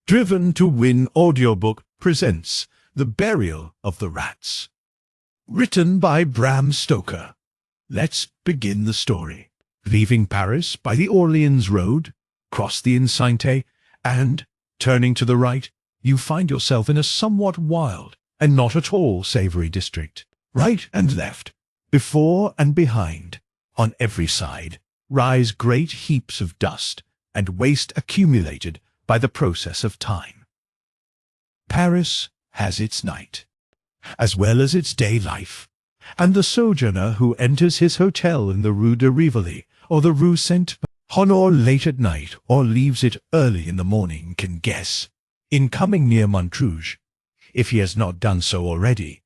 Driven to Win Audiobook presents The Burial of the Rats. Written by Bram Stoker. Let's begin the story. Leaving Paris by the Orleans Road, cross the Enceinte, and, turning to the right, you find yourself in a somewhat wild and not at all savory district. Right and left, before and behind, on every side, rise great heaps of dust and waste accumulated by the process of time. Paris has its night, as well as its day life, and the sojourner who enters his hotel in the Rue de Rivoli or the Rue Saint-Honor late at night or leaves it early in the morning can guess, in coming near Montrouge, if he has not done so already,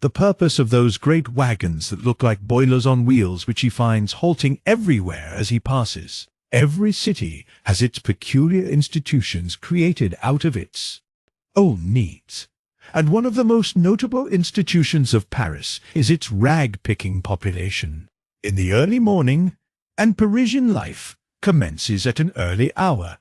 the purpose of those great wagons that look like boilers on wheels which he finds halting everywhere as he passes. Every city has its peculiar institutions created out of its own needs, and one of the most notable institutions of Paris is its rag-picking population. In the early morning, and Parisian life commences at an early hour,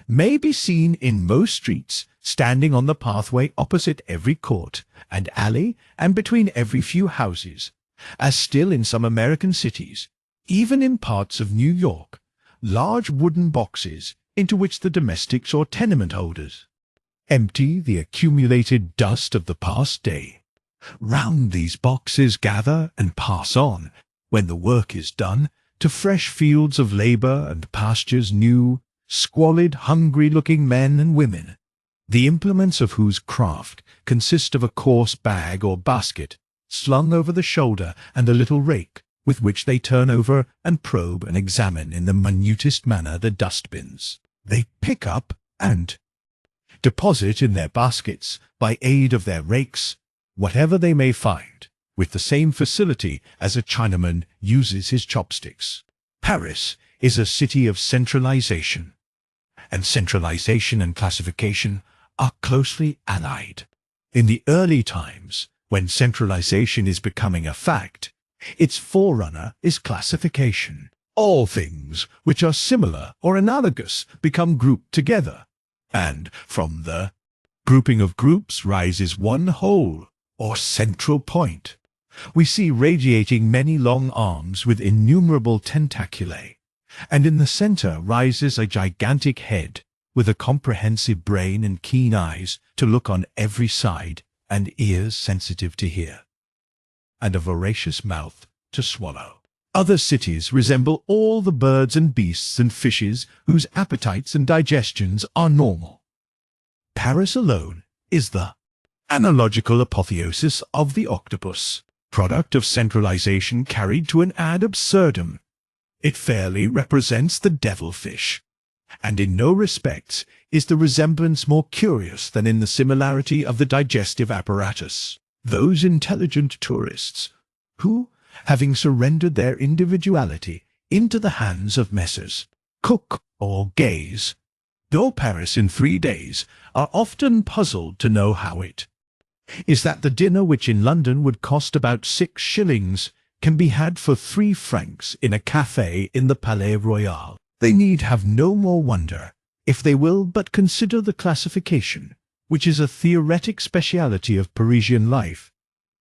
may be seen in most streets, standing on the pathway opposite every court and alley and between every few houses, as still in some American cities, even in parts of New York, large wooden boxes into which the domestics or tenement holders empty the accumulated dust of the past day. Round these boxes gather and pass on, when the work is done, to fresh fields of labor and pastures new, squalid, hungry-looking men and women, the implements of whose craft consist of a coarse bag or basket slung over the shoulder and a little rake, with which they turn over and probe and examine in the minutest manner the dustbins. They pick up and deposit in their baskets, by aid of their rakes, whatever they may find, with the same facility as a Chinaman uses his chopsticks. Paris is a city of centralization, and centralization and classification are closely allied. In the early times, when centralization is becoming a fact, its forerunner is classification. All things which are similar or analogous become grouped together, and from the grouping of groups rises one whole, or central point. We see radiating many long arms with innumerable tentaculae, and in the center rises a gigantic head, with a comprehensive brain and keen eyes to look on every side, and ears sensitive to hear, and a voracious mouth to swallow. Other cities resemble all the birds and beasts and fishes whose appetites and digestions are normal. Paris alone is the analogical apotheosis of the octopus, product of centralization carried to an ad absurdum. It fairly represents the devilfish, and in no respects is the resemblance more curious than in the similarity of the digestive apparatus. Those intelligent tourists who, having surrendered their individuality into the hands of Messrs. Cook or Gaze, though Paris in 3 days, are often puzzled to know how it is that the dinner which in London would cost about 6 shillings can be had for 3 francs in a café in the Palais Royal. They need have no more wonder if they will but consider the classification, which is a theoretic speciality of Parisian life,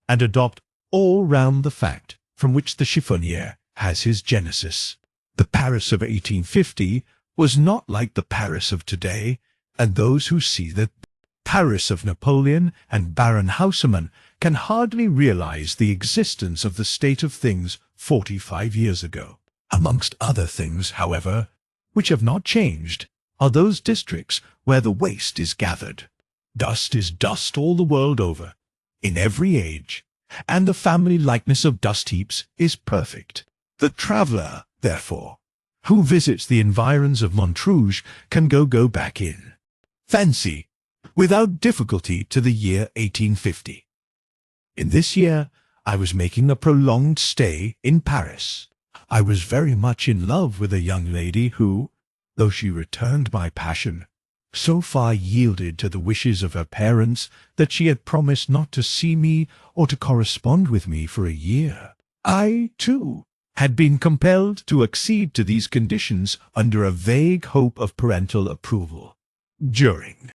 and adopt all round the fact from which the chiffonnier has his genesis. The Paris of 1850 was not like the Paris of today, and those who see the Paris of Napoleon and Baron Haussmann can hardly realize the existence of the state of things 45 years ago. Amongst other things, however, which have not changed, are those districts where the waste is gathered. Dust is dust all the world over, in every age, and the family likeness of dust heaps is perfect. The traveller, therefore, who visits the environs of Montrouge can go back in fancy, without difficulty, to the year 1850. In this year, I was making a prolonged stay in Paris. I was very much in love with a young lady who, though she returned my passion, so far yielded to the wishes of her parents that she had promised not to see me or to correspond with me for a year. I, too, had been compelled to accede to these conditions under a vague hope of parental approval. During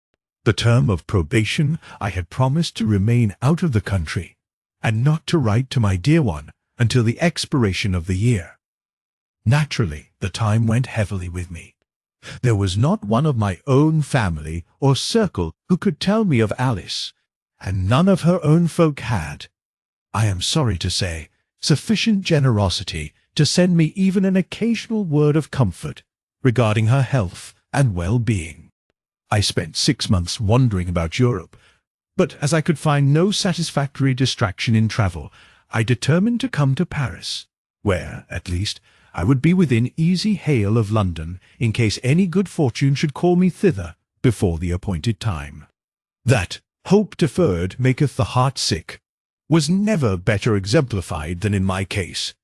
The term of probation, I had promised to remain out of the country, and not to write to my dear one until the expiration of the year. Naturally, the time went heavily with me. There was not one of my own family or circle who could tell me of Alice, and none of her own folk had, I am sorry to say, sufficient generosity to send me even an occasional word of comfort regarding her health and well-being. I spent 6 months wandering about Europe, but as I could find no satisfactory distraction in travel, I determined to come to Paris, where, at least, I would be within easy hail of London in case any good fortune should call me thither before the appointed time. That hope deferred maketh the heart sick was never better exemplified than in my case,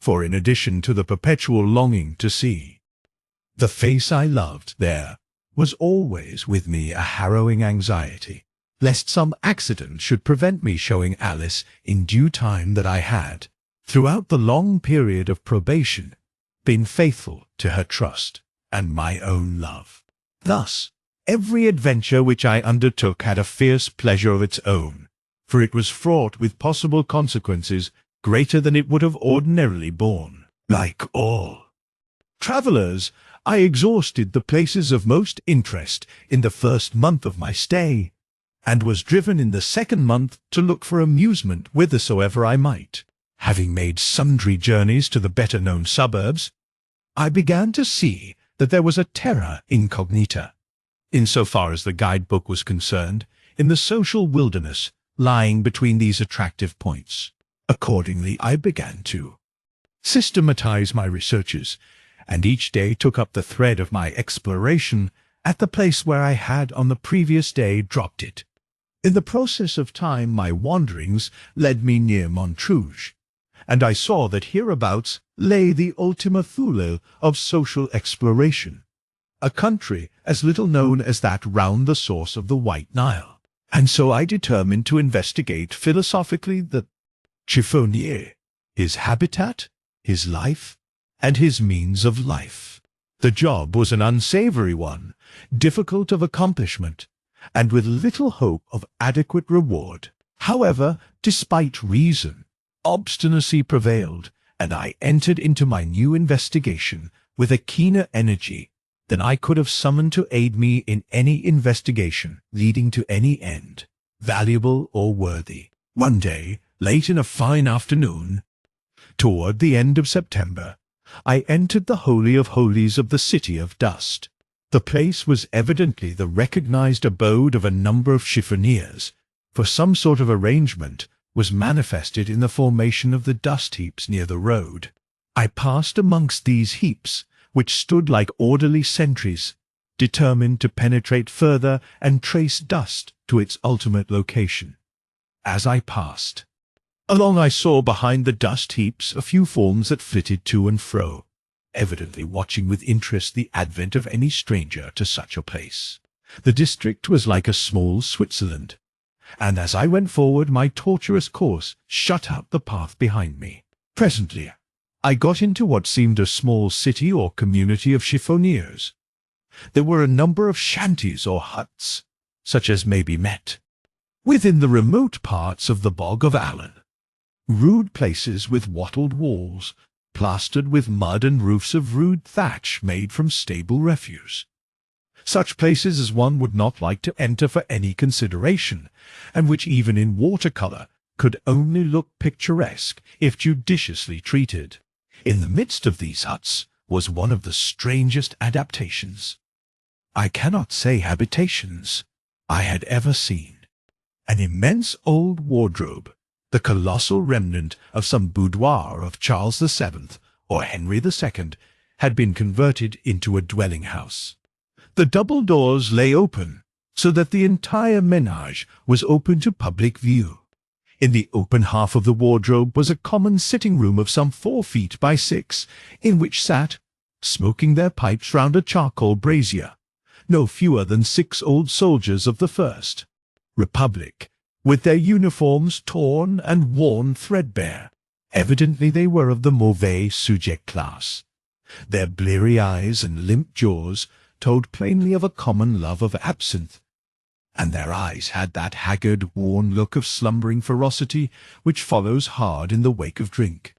for in addition to the perpetual longing to see the face I loved there, was always with me a harrowing anxiety, lest some accident should prevent me showing Alice in due time that I had, throughout the long period of probation, been faithful to her trust and my own love. Thus, every adventure which I undertook had a fierce pleasure of its own, for it was fraught with possible consequences greater than it would have ordinarily borne. Like all travellers, I exhausted the places of most interest in the first month of my stay, and was driven in the second month to look for amusement whithersoever I might. Having made sundry journeys to the better-known suburbs, I began to see that there was a terra incognita, in so far as the guide-book was concerned, in the social wilderness lying between these attractive points. Accordingly, I began to systematize my researches, and each day took up the thread of my exploration at the place where I had on the previous day dropped it. In the process of time my wanderings led me near Montrouge, and I saw that hereabouts lay the Ultima Thule of social exploration, a country as little known as that round the source of the White Nile. And so I determined to investigate philosophically the chiffonnier, his habitat, his life, and his means of life. The job was an unsavory one, difficult of accomplishment, and with little hope of adequate reward. However, despite reason, obstinacy prevailed, and I entered into my new investigation with a keener energy than I could have summoned to aid me in any investigation leading to any end, valuable or worthy. One day, late in a fine afternoon, toward the end of September, I entered the Holy of Holies of the City of Dust. The place was evidently the recognized abode of a number of chiffoniers, for some sort of arrangement was manifested in the formation of the dust heaps near the road. I passed amongst these heaps, which stood like orderly sentries, determined to penetrate further and trace dust to its ultimate location. As I passed along, I saw behind the dust heaps a few forms that flitted to and fro, evidently watching with interest the advent of any stranger to such a place. The district was like a small Switzerland, and as I went forward my tortuous course shut out the path behind me. Presently I got into what seemed a small city or community of chiffoniers. There were a number of shanties or huts, such as may be met within the remote parts of the Bog of Allen, rude places with wattled walls, plastered with mud and roofs of rude thatch made from stable refuse. Such places as one would not like to enter for any consideration, and which even in watercolour could only look picturesque if judiciously treated. In the midst of these huts was one of the strangest adaptations, I cannot say habitations, I had ever seen. An immense old wardrobe, the colossal remnant of some boudoir of Charles VII or Henry II, had been converted into a dwelling-house. The double doors lay open, so that the entire menage was open to public view. In the open half of the wardrobe was a common sitting-room of some 4 feet by 6, in which sat, smoking their pipes round a charcoal brazier, no fewer than 6 old soldiers of the First Republic, with their uniforms torn and worn threadbare. Evidently they were of the mauvais sujet class. Their bleary eyes and limp jaws told plainly of a common love of absinthe, and their eyes had that haggard, worn look of slumbering ferocity which follows hard in the wake of drink.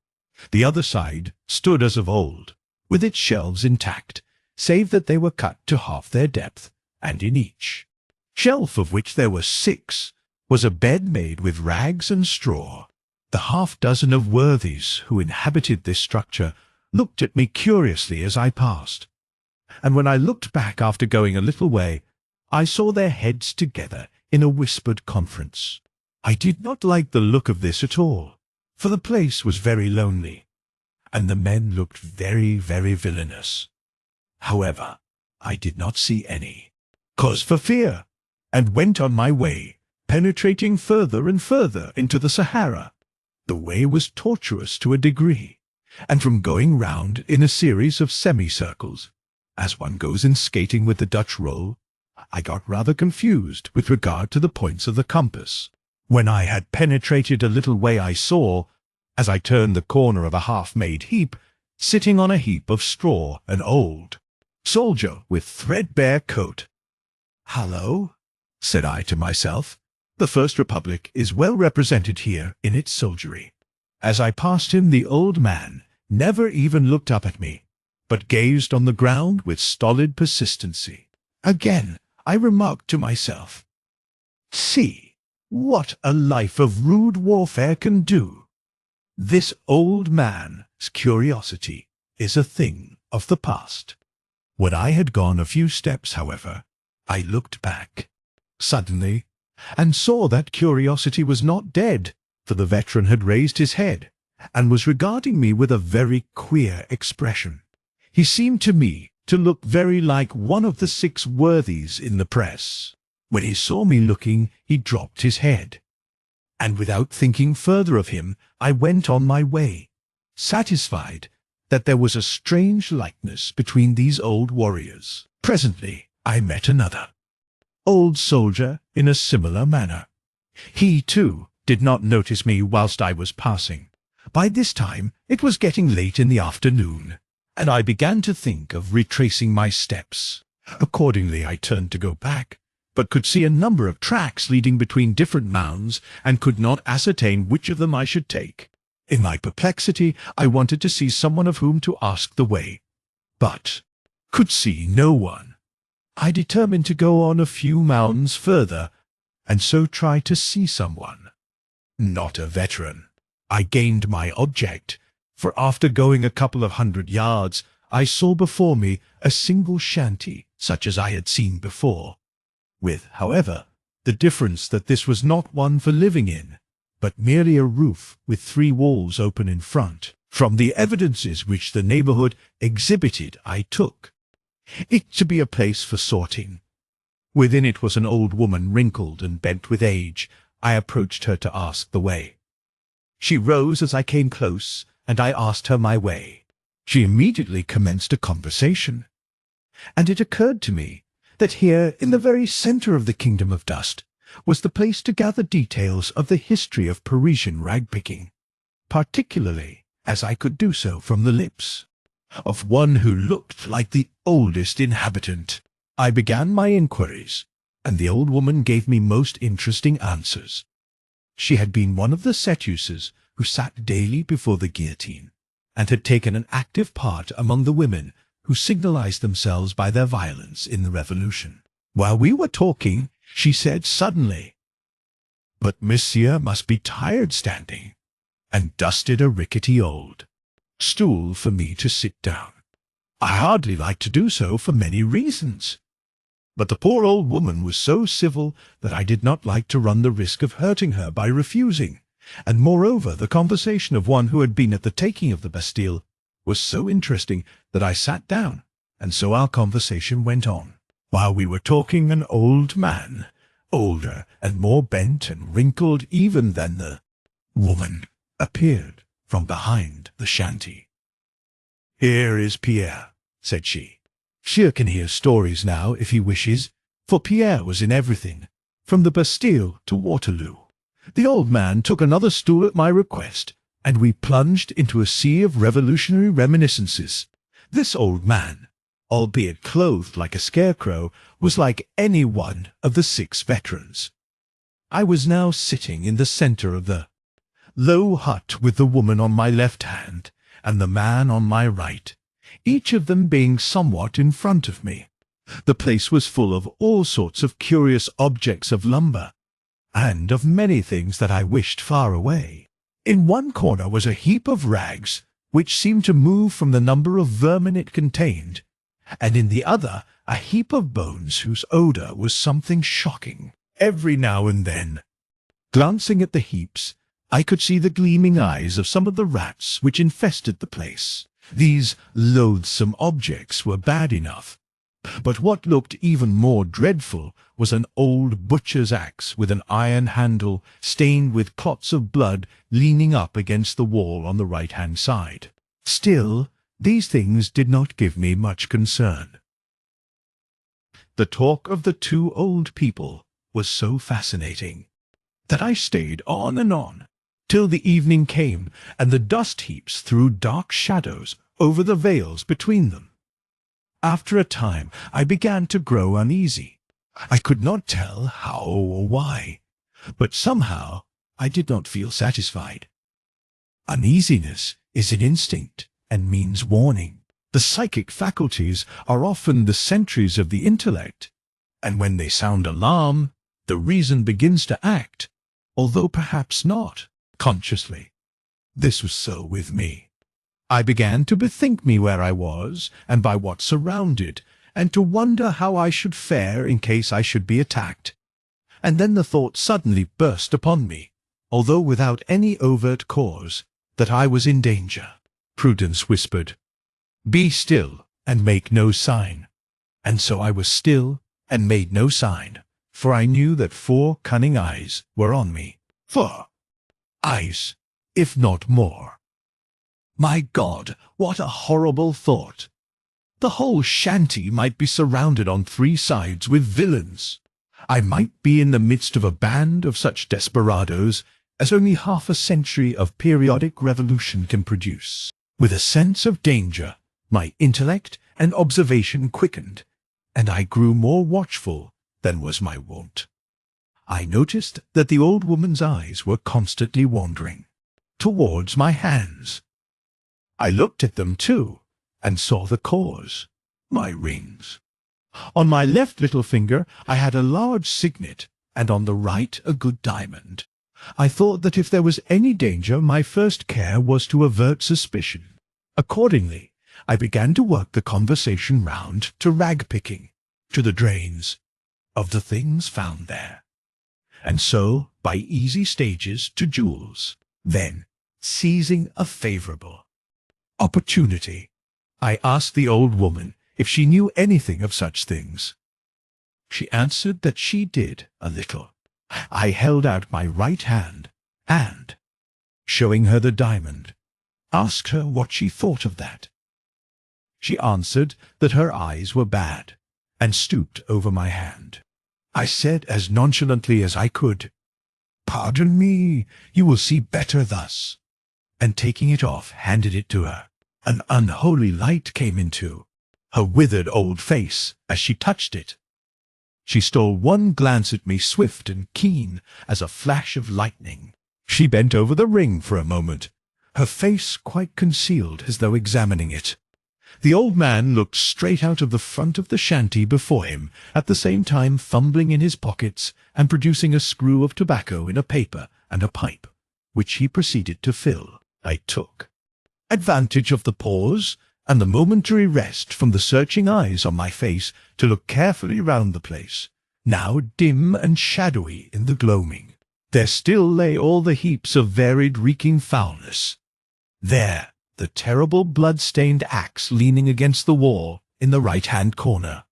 The other side stood as of old, with its shelves intact, save that they were cut to half their depth, and in each shelf, of which there were 6, was a bed made with rags and straw. The half-dozen of worthies who inhabited this structure looked at me curiously as I passed, and when I looked back after going a little way, I saw their heads together in a whispered conference. I did not like the look of this at all, for the place was very lonely, and the men looked very, very villainous. However, I did not see any cause for fear, and went on my way, penetrating further and further into the Sahara. The way was tortuous to a degree, and from going round in a series of semicircles, as one goes in skating with the Dutch roll, I got rather confused with regard to the points of the compass. When I had penetrated a little way, I saw, as I turned the corner of a half-made heap, sitting on a heap of straw, an old soldier with threadbare coat. "Hallo," said I to myself, "the First Republic is well represented here in its soldiery." As I passed him, the old man never even looked up at me, but gazed on the ground with stolid persistency. Again I remarked to myself, "See what a life of rude warfare can do. This old man's curiosity is a thing of the past." When I had gone a few steps, however, I looked back suddenly, and saw that curiosity was not dead, for the veteran had raised his head, and was regarding me with a very queer expression. He seemed to me to look very like one of the 6 worthies in the press. When he saw me looking, he dropped his head, and without thinking further of him, I went on my way, satisfied that there was a strange likeness between these old warriors. Presently I met another old soldier in a similar manner. He, too, did not notice me whilst I was passing. By this time it was getting late in the afternoon, and I began to think of retracing my steps. Accordingly I turned to go back, but could see a number of tracks leading between different mounds, and could not ascertain which of them I should take. In my perplexity I wanted to see someone of whom to ask the way, but could see no one. I determined to go on a few mounds further, and so try to see someone. Not a veteran. I gained my object, for after going a couple of 100 yards, I saw before me a single shanty, such as I had seen before, with, however, the difference that this was not one for living in, but merely a roof with 3 walls open in front. From the evidences which the neighbourhood exhibited, I took it to be a place for sorting. Within it was an old woman, wrinkled and bent with age. I approached her to ask the way. She rose as I came close, and I asked her my way. She immediately commenced a conversation, and it occurred to me that here, in the very centre of the kingdom of dust, was the place to gather details of the history of Parisian rag-picking, particularly as I could do so from the lips of one who looked like the oldest inhabitant. I began my inquiries, and the old woman gave me most interesting answers. She had been one of the seducers who sat daily before the guillotine, and had taken an active part among the women who signalized themselves by their violence in the Revolution. While we were talking, she said suddenly, "But monsieur must be tired standing," and dusted a rickety old stool for me to sit down. I hardly liked to do so for many reasons, but the poor old woman was so civil that I did not like to run the risk of hurting her by refusing, and moreover the conversation of one who had been at the taking of the Bastille was so interesting that I sat down, and so our conversation went on. While we were talking, an old man, older and more bent and wrinkled even than the woman, appeared from behind the shanty. "Here is Pierre," said she. "Monsieur can hear stories now if he wishes," for Pierre was in everything, from the Bastille to Waterloo. The old man took another stool at my request, and we plunged into a sea of revolutionary reminiscences. This old man, albeit clothed like a scarecrow, was like any one of the 6 veterans. I was now sitting in the center of the low hut with the woman on my left hand and the man on my right, each of them being somewhat in front of me. The place was full of all sorts of curious objects of lumber, and of many things that I wished far away. In one corner was a heap of rags, which seemed to move from the number of vermin it contained, and in the other a heap of bones whose odour was something shocking. Every now and then, glancing at the heaps, I could see the gleaming eyes of some of the rats which infested the place. These loathsome objects were bad enough, but what looked even more dreadful was an old butcher's axe with an iron handle stained with clots of blood leaning up against the wall on the right-hand side. Still, these things did not give me much concern. The talk of the 2 old people was so fascinating that I stayed on, till the evening came and the dust heaps threw dark shadows over the vales between them. After a time I began to grow uneasy. I could not tell how or why, but somehow I did not feel satisfied. Uneasiness is an instinct and means warning. The psychic faculties are often the sentries of the intellect, and when they sound alarm, the reason begins to act, although perhaps not consciously. This was so with me. I began to bethink me where I was, and by what surrounded, and to wonder how I should fare in case I should be attacked. And then the thought suddenly burst upon me, although without any overt cause, that I was in danger. Prudence whispered, "Be still, and make no sign." And so I was still, and made no sign, for I knew that 4 cunning eyes were on me. 4 eyes, if not more. My God, what a horrible thought! The whole shanty might be surrounded on 3 sides with villains. I might be in the midst of a band of such desperadoes as only half a century of periodic revolution can produce. With a sense of danger, my intellect and observation quickened, and I grew more watchful than was my wont. I noticed that the old woman's eyes were constantly wandering towards my hands. I looked at them too, and saw the cause, my rings. On my left little finger I had a large signet, and on the right a good diamond. I thought that if there was any danger, my first care was to avert suspicion. Accordingly, I began to work the conversation round to rag-picking, to the drains of the things found there, and so by easy stages to jewels. Then, seizing a favourable opportunity, I asked the old woman if she knew anything of such things. She answered that she did a little. I held out my right hand, and, showing her the diamond, asked her what she thought of that. She answered that her eyes were bad, and stooped over my hand. I said as nonchalantly as I could, "Pardon me, you will see better thus," and taking it off, handed it to her. An unholy light came into her withered old face as she touched it. She stole one glance at me, swift and keen as a flash of lightning. She bent over the ring for a moment, her face quite concealed as though examining it. The old man looked straight out of the front of the shanty before him, at the same time fumbling in his pockets and producing a screw of tobacco in a paper and a pipe, which he proceeded to fill. I took advantage of the pause and the momentary rest from the searching eyes on my face to look carefully round the place, now dim and shadowy in the gloaming. There still lay all the heaps of varied reeking foulness. There, the terrible blood-stained axe leaning against the wall in the right-hand corner.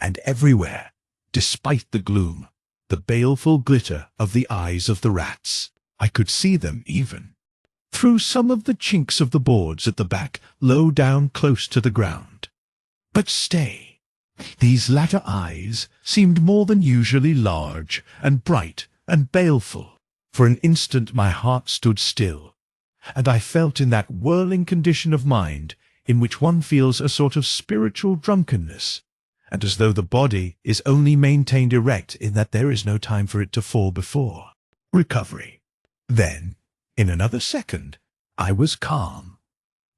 And everywhere, despite the gloom, the baleful glitter of the eyes of the rats. I could see them even through some of the chinks of the boards at the back, low down close to the ground. But stay, these latter eyes seemed more than usually large and bright and baleful. For an instant my heart stood still, and I felt in that whirling condition of mind in which one feels a sort of spiritual drunkenness, and as though the body is only maintained erect in that there is no time for it to fall before recovery. Then, in another second, I was calm,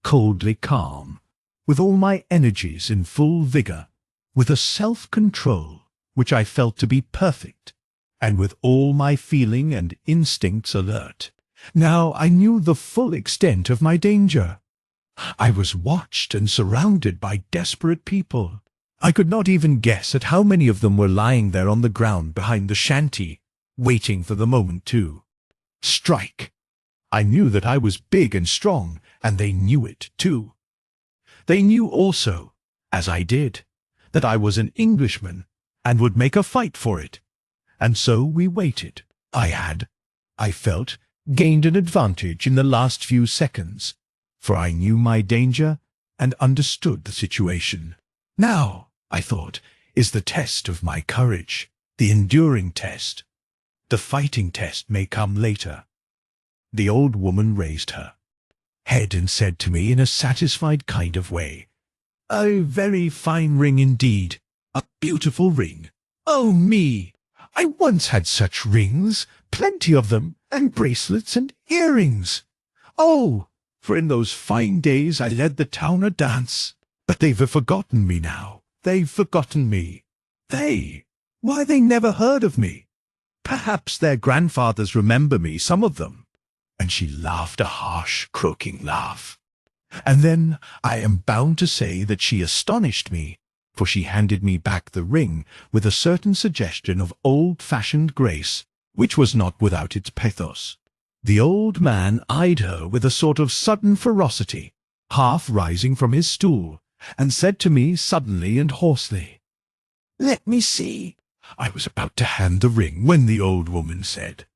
coldly calm, with all my energies in full vigor, with a self-control which I felt to be perfect, and with all my feeling and instincts alert. Now I knew the full extent of my danger. I was watched and surrounded by desperate people. I could not even guess at how many of them were lying there on the ground behind the shanty, waiting for the moment to strike. I knew that I was big and strong, and they knew it too. They knew also, as I did, that I was an Englishman and would make a fight for it. And so we waited. I felt, gained an advantage in the last few seconds, for I knew my danger and understood the situation. Now, I thought, is the test of my courage, the enduring test. The fighting test may come later. The old woman raised her head and said to me in a satisfied kind of way, "A very fine ring indeed. A beautiful ring. Oh me! I once had such rings, plenty of them, and bracelets and earrings. Oh, for in those fine days I led the town a dance. But they've forgotten me now. They've forgotten me. Why, they never heard of me. Perhaps their grandfathers remember me, some of them." And she laughed a harsh, croaking laugh. And then I am bound to say that she astonished me, for she handed me back the ring with a certain suggestion of old-fashioned grace, which was not without its pathos. The old man eyed her with a sort of sudden ferocity, half rising from his stool, and said to me suddenly and hoarsely, "Let me see." I was about to hand the ring when the old woman said,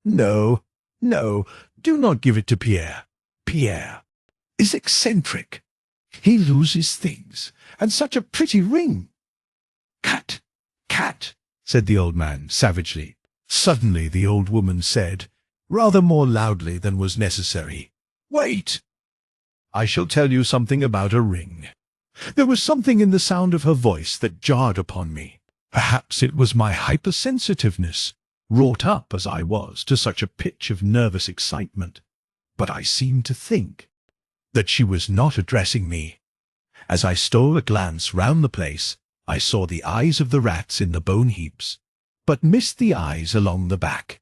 "No, no, do not give it to Pierre. Pierre is eccentric. He loses things, and such a pretty ring." "Cat, cat," said the old man savagely. Suddenly the old woman said, rather more loudly than was necessary, "Wait. I shall tell you something about a ring." There was something in the sound of her voice that jarred upon me. Perhaps it was my hypersensitiveness, wrought up as I was to such a pitch of nervous excitement, but I seemed to think that she was not addressing me. As I stole a glance round the place, I saw the eyes of the rats in the bone heaps, but missed the eyes along the back.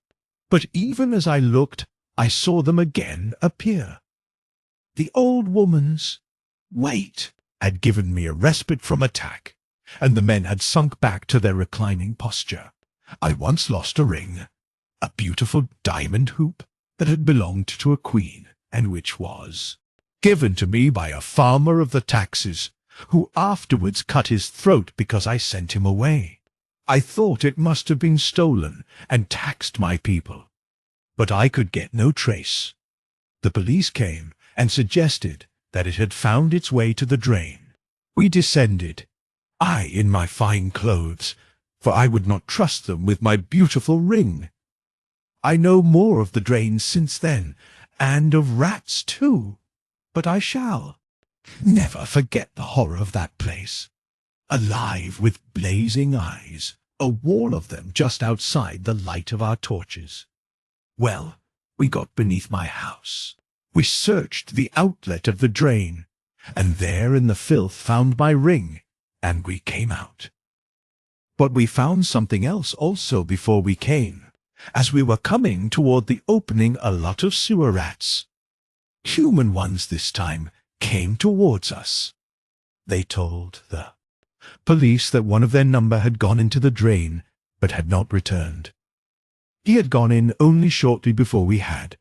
But even as I looked, I saw them again appear. The old woman's weight had given me a respite from attack, and the men had sunk back to their reclining posture. I once lost a ring, a beautiful diamond hoop that had belonged to a queen, and which was given to me by a farmer of the taxes, who afterwards cut his throat because I sent him away. I thought it must have been stolen and taxed my people, but I could get no trace. The police came and suggested that it had found its way to the drain. We descended, I in my fine clothes, for I would not trust them with my beautiful ring. I know more of the drain since then, and of rats too, but I shall never forget the horror of that place. Alive with blazing eyes, a wall of them just outside the light of our torches. Well, we got beneath my house. We searched the outlet of the drain, and there in the filth found my ring, and we came out. But we found something else also before we came. As we were coming toward the opening, a lot of sewer rats, human ones this time, came towards us. They told the police that one of their number had gone into the drain, but had not returned. He had gone in only shortly before we had,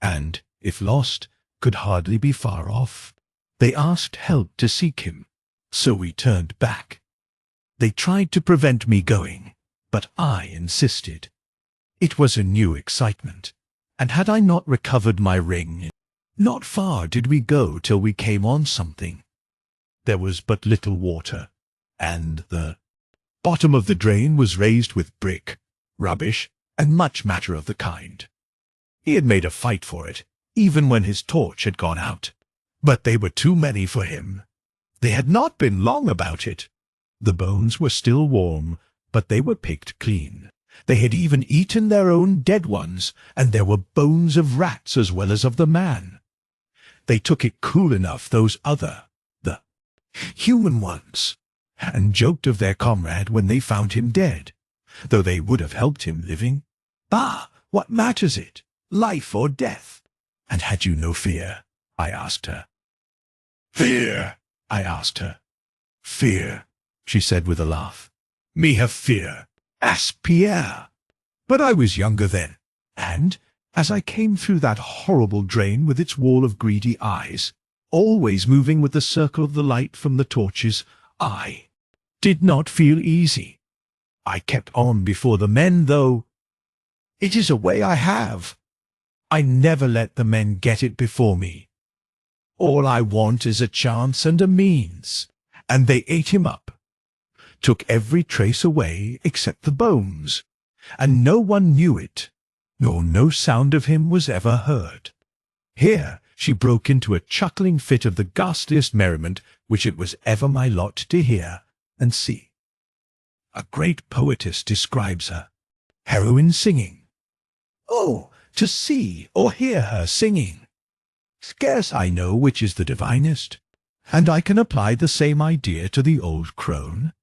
and, if lost, could hardly be far off. They asked help to seek him, so we turned back. They tried to prevent me going, but I insisted. It was a new excitement, and had I not recovered my ring, not far did we go till we came on something. There was but little water, and the bottom of the drain was raised with brick, rubbish, and much matter of the kind. He had made a fight for it, even when his torch had gone out, But they were too many for him. They had not been long about it. The bones were still warm, but they were picked clean. They had even eaten their own dead ones, and there were bones of rats as well as of the man. They took it cool enough, the human ones, and joked of their comrade when they found him dead, though they would have helped him living. Bah, what matters it, life or death? And had you no fear? I asked her. Fear, I asked her. Fear, she said with a laugh. Me have fear, as Pierre. But I was younger then, and, as I came through that horrible drain with its wall of greedy eyes, always moving with the circle of the light from the torches, I did not feel easy. I kept on before the men, though. It is a way I have. I never let the men get it before me. All I want is a chance and a means. And they ate him up, took every trace away except the bones, and no one knew it, nor no sound of him was ever heard. Here she broke into a chuckling fit of the ghastliest merriment which it was ever my lot to hear and see. A great poetess describes her, heroine singing. Oh, to see or hear her singing! Scarce I know which is the divinest, and I can apply the same idea to the old crone,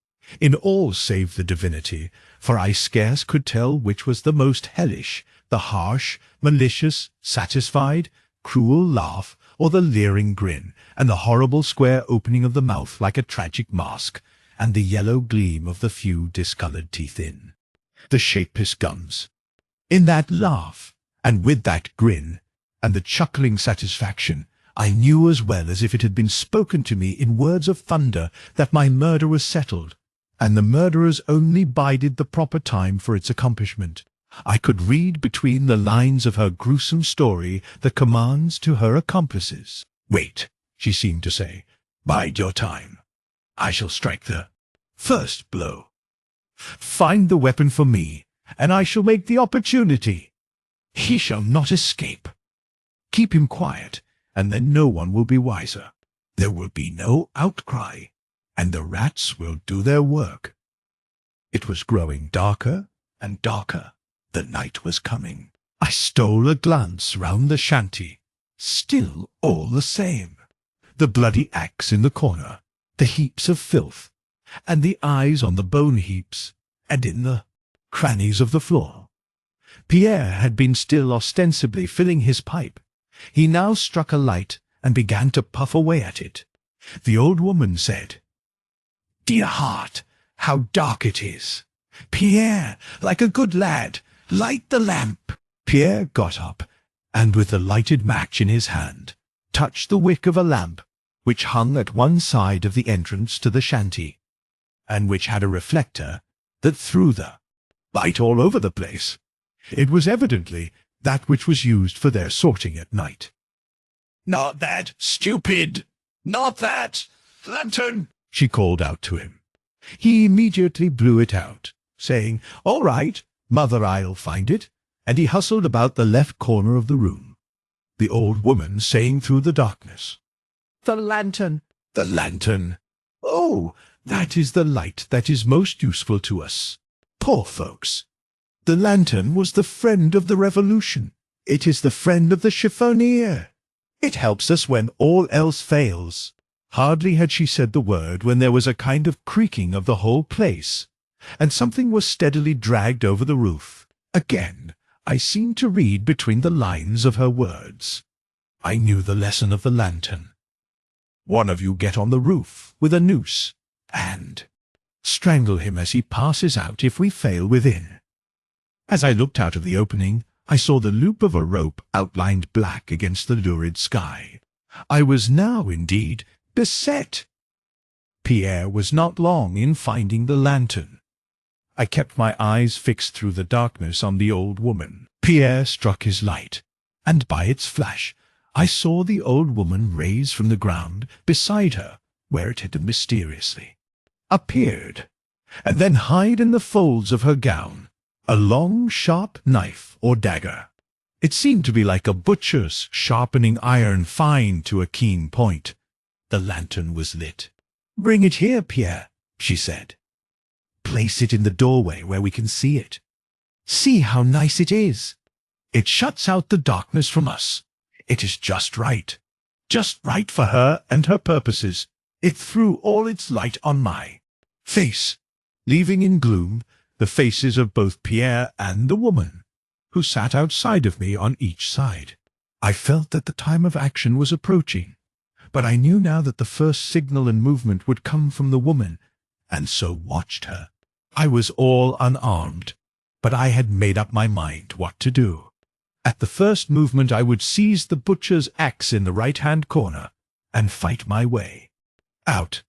in all save the divinity, for I scarce could tell which was the most hellish, the harsh, malicious, satisfied, cruel laugh, or the leering grin, and the horrible square opening of the mouth like a tragic mask, and the yellow gleam of the few discoloured teeth in the shapeless gums. In that laugh, and with that grin, and the chuckling satisfaction, I knew as well as if it had been spoken to me in words of thunder that my murder was settled, and the murderers only bided the proper time for its accomplishment. I could read between the lines of her gruesome story the commands to her accomplices. Wait, she seemed to say, bide your time. I shall strike the first blow. Find the weapon for me, and I shall make the opportunity. He shall not escape. Keep him quiet, and then no one will be wiser. There will be no outcry, and the rats will do their work. It was growing darker and darker. The night was coming. I stole a glance round the shanty. Still all the same. The bloody axe in the corner, the heaps of filth, and the eyes on the bone heaps, and in the crannies of the floor. Pierre had been still ostensibly filling his pipe. He now struck a light and began to puff away at it. The old woman said, "Dear heart, how dark it is! Pierre, like a good lad, light the lamp." Pierre got up, and with the lighted match in his hand, touched the wick of a lamp which hung at one side of the entrance to the shanty, and which had a reflector that threw the light all over the place. It was evidently that which was used for their sorting at night. "Not that, stupid! Not that! Lantern!" she called out to him. He immediately blew it out, saying, "All right, mother, I'll find it," and he hustled about the left corner of the room. The old woman saying through the darkness, "The lantern! The lantern! Oh, that is the light that is most useful to us, poor folks. The lantern was the friend of the revolution. It is the friend of the chiffonier. It helps us when all else fails." Hardly had she said the word when there was a kind of creaking of the whole place, and something was steadily dragged over the roof. Again, I seemed to read between the lines of her words. I knew the lesson of the lantern. One of you get on the roof with a noose, and strangle him as he passes out if we fail within. As I looked out of the opening, I saw the loop of a rope outlined black against the lurid sky. I was now, indeed, beset. Pierre was not long in finding the lantern. I kept my eyes fixed through the darkness on the old woman. Pierre struck his light, and by its flash I saw the old woman raise from the ground beside her, where it had mysteriously appeared, and then hide in the folds of her gown a long, sharp knife or dagger. It seemed to be like a butcher's sharpening iron fine to a keen point. The lantern was lit. "Bring it here, Pierre," she said. "Place it in the doorway where we can see it. See how nice it is. It shuts out the darkness from us. It is just right. Just right for her and her purposes. It threw all its light on my face, leaving in gloom the faces of both Pierre and the woman, who sat outside of me on each side. I felt that the time of action was approaching, but I knew now that the first signal and movement would come from the woman, and so watched her. I was all unarmed, but I had made up my mind what to do. At the first movement I would seize the butcher's axe in the right-hand corner and fight my way out.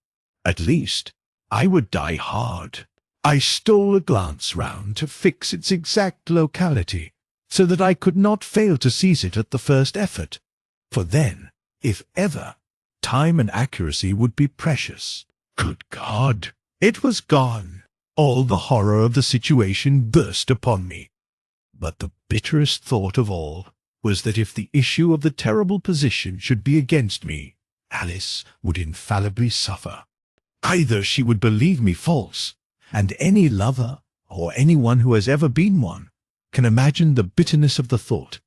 At least, I would die hard. I stole a glance round to fix its exact locality, so that I could not fail to seize it at the first effort, for then, if ever, time and accuracy would be precious. Good God! It was gone. All the horror of the situation burst upon me. But the bitterest thought of all was that if the issue of the terrible position should be against me, Alice would infallibly suffer. Either she would believe me false, and any lover, or anyone who has ever been one, can imagine the bitterness of the thought,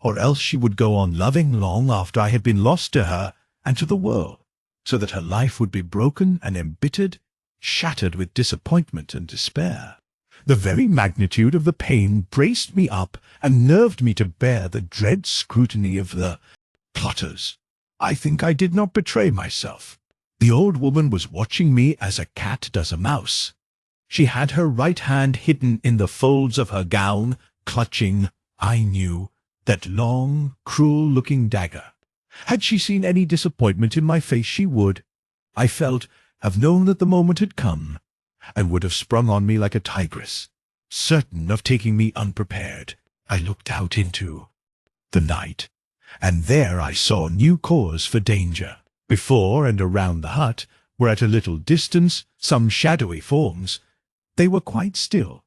or else she would go on loving long after I had been lost to her and to the world, so that her life would be broken and embittered, shattered with disappointment and despair. The very magnitude of the pain braced me up and nerved me to bear the dread scrutiny of the plotters. I think I did not betray myself. The old woman was watching me as a cat does a mouse. She had her right hand hidden in the folds of her gown, clutching, I knew, that long, cruel-looking dagger. Had she seen any disappointment in my face, she would, I felt, have known that the moment had come, and would have sprung on me like a tigress, certain of taking me unprepared. I looked out into the night, and there I saw new cause for danger. Before and around the hut were at a little distance some shadowy forms. They were quite still,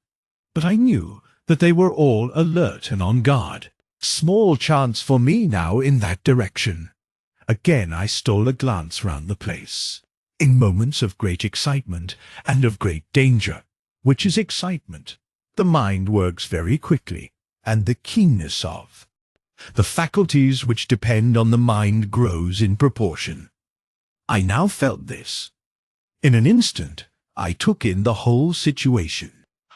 but I knew that they were all alert and on guard. Small chance for me now in that direction. Again I stole a glance round the place. In moments of great excitement and of great danger, which is excitement, the mind works very quickly, and the keenness of the faculties which depend on the mind grows in proportion. I now felt this. In an instant, I took in the whole situation.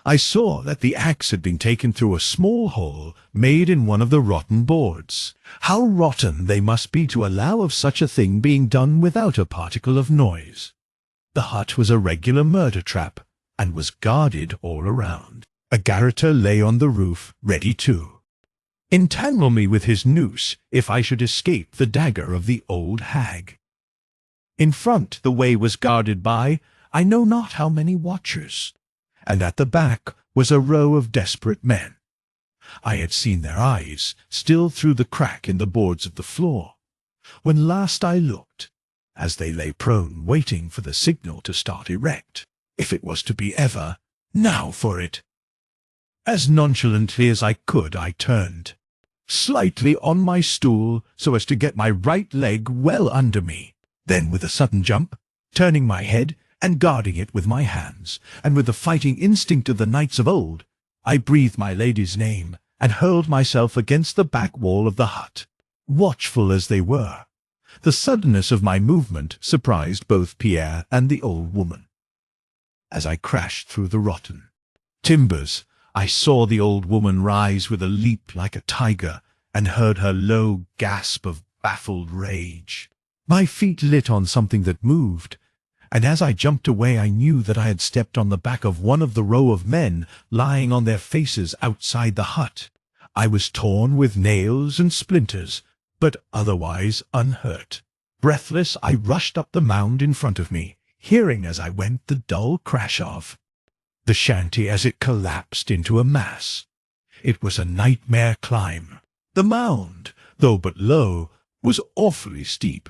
I saw that the axe had been taken through a small hole made in one of the rotten boards. How rotten they must be to allow of such a thing being done without a particle of noise. The hut was a regular murder trap, and was guarded all around. A garroter lay on the roof, ready to entangle me with his noose if I should escape the dagger of the old hag. In front the way was guarded by I know not how many watchers, and at the back was a row of desperate men. I had seen their eyes still through the crack in the boards of the floor, when last I looked, as they lay prone waiting for the signal to start erect, if it was to be ever, now for it. As nonchalantly as I could I turned, slightly on my stool so as to get my right leg well under me. Then with a sudden jump, turning my head and guarding it with my hands, and with the fighting instinct of the knights of old, I breathed my lady's name and hurled myself against the back wall of the hut. Watchful as they were, the suddenness of my movement surprised both Pierre and the old woman. As I crashed through the rotten timbers, I saw the old woman rise with a leap like a tiger, and heard her low gasp of baffled rage. My feet lit on something that moved, and as I jumped away I knew that I had stepped on the back of one of the row of men lying on their faces outside the hut. I was torn with nails and splinters, but otherwise unhurt. Breathless, I rushed up the mound in front of me, hearing as I went the dull crash of the shanty as it collapsed into a mass. It was a nightmare climb. The mound, though but low, was awfully steep,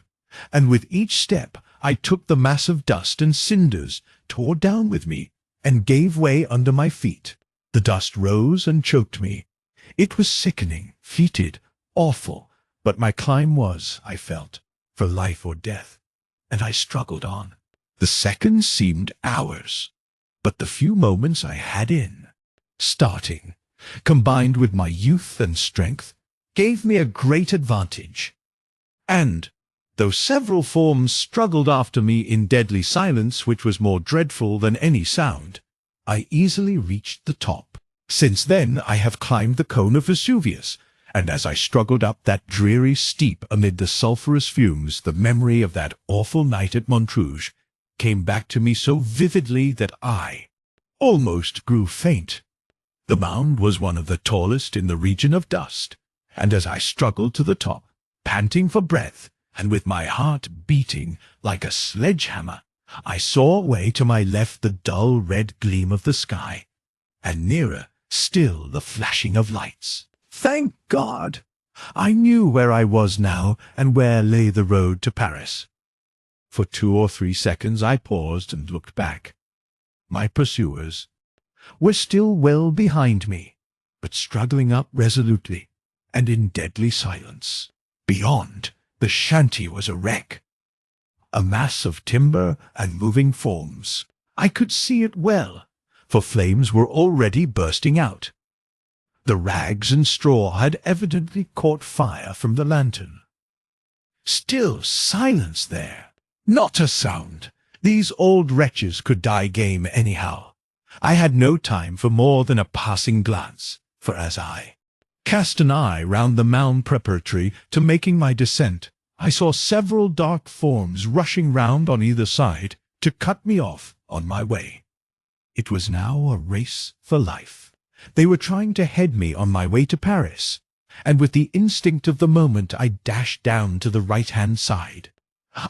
and with each step I took the mass of dust and cinders, tore down with me, and gave way under my feet. The dust rose and choked me. It was sickening, fetid, awful, but my climb was, I felt, for life or death, and I struggled on. The seconds seemed hours, but the few moments I had starting, combined with my youth and strength, gave me a great advantage. And, though several forms struggled after me in deadly silence which was more dreadful than any sound, I easily reached the top. Since then I have climbed the cone of Vesuvius, and as I struggled up that dreary steep amid the sulphurous fumes, the memory of that awful night at Montrouge came back to me so vividly that I almost grew faint. The mound was one of the tallest in the region of dust, and as I struggled to the top, panting for breath, and with my heart beating like a sledgehammer, I saw away to my left the dull red gleam of the sky, and nearer still the flashing of lights. Thank God! I knew where I was now, and where lay the road to Paris. For 2 or 3 seconds I paused and looked back. My pursuers were still well behind me, but struggling up resolutely and in deadly silence. Beyond, the shanty was a wreck, a mass of timber and moving forms. I could see it well, for flames were already bursting out. The rags and straw had evidently caught fire from the lantern. Still silence there. Not a sound. These old wretches could die game anyhow. I had no time for more than a passing glance, for as I cast an eye round the mound preparatory to making my descent, I saw several dark forms rushing round on either side to cut me off on my way. It was now a race for life. They were trying to head me on my way to Paris, and with the instinct of the moment I dashed down to the right-hand side.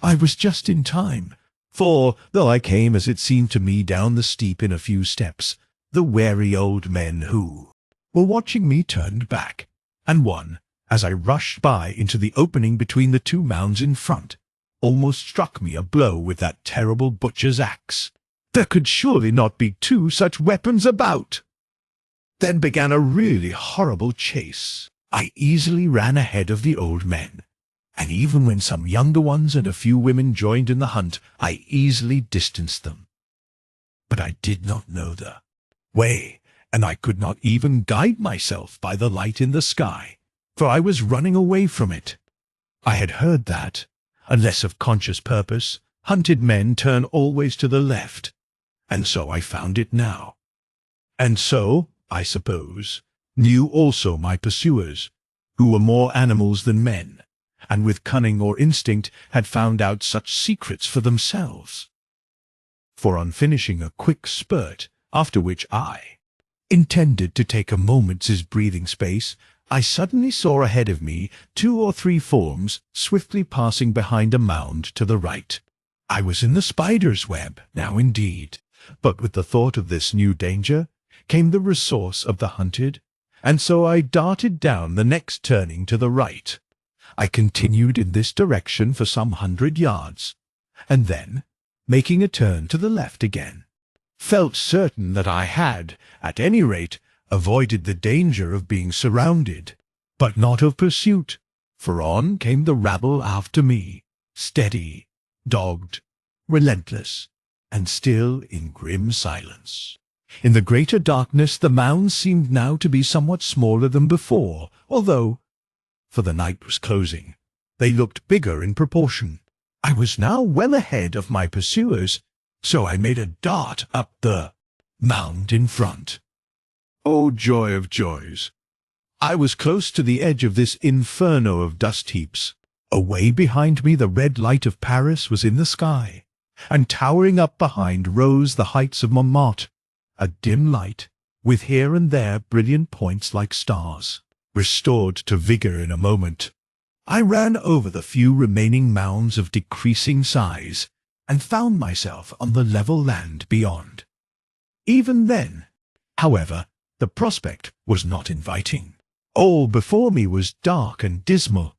I was just in time, for, though I came as it seemed to me down the steep in a few steps, the wary old men who were watching me turned back, and one, as I rushed by into the opening between the 2 mounds in front, almost struck me a blow with that terrible butcher's axe. There could surely not be 2 such weapons about. Then began a really horrible chase. I easily ran ahead of the old men, and even when some younger ones and a few women joined in the hunt, I easily distanced them. But I did not know the way, and I could not even guide myself by the light in the sky, for I was running away from it. I had heard that, unless of conscious purpose, hunted men turn always to the left, and so I found it now. And so, I suppose, knew also my pursuers, who were more animals than men, and with cunning or instinct had found out such secrets for themselves. For on finishing a quick spurt, after which I intended to take a moment's breathing space, I suddenly saw ahead of me 2 or 3 forms swiftly passing behind a mound to the right. I was in the spider's web now indeed, but with the thought of this new danger came the resource of the hunted, and so I darted down the next turning to the right. I continued in this direction for some 100 yards, and then, making a turn to the left again, felt certain that I had, at any rate, avoided the danger of being surrounded, but not of pursuit, for on came the rabble after me, steady, dogged, relentless, and still in grim silence. In the greater darkness the mounds seemed now to be somewhat smaller than before, although, for the night was closing, they looked bigger in proportion. I was now well ahead of my pursuers, so I made a dart up the mound in front. Oh, joy of joys! I was close to the edge of this inferno of dust heaps. Away behind me the red light of Paris was in the sky, and towering up behind rose the heights of Montmartre, a dim light, with here and there brilliant points like stars. Restored to vigor in a moment, I ran over the few remaining mounds of decreasing size, and found myself on the level land beyond. Even then, however, the prospect was not inviting. All before me was dark and dismal,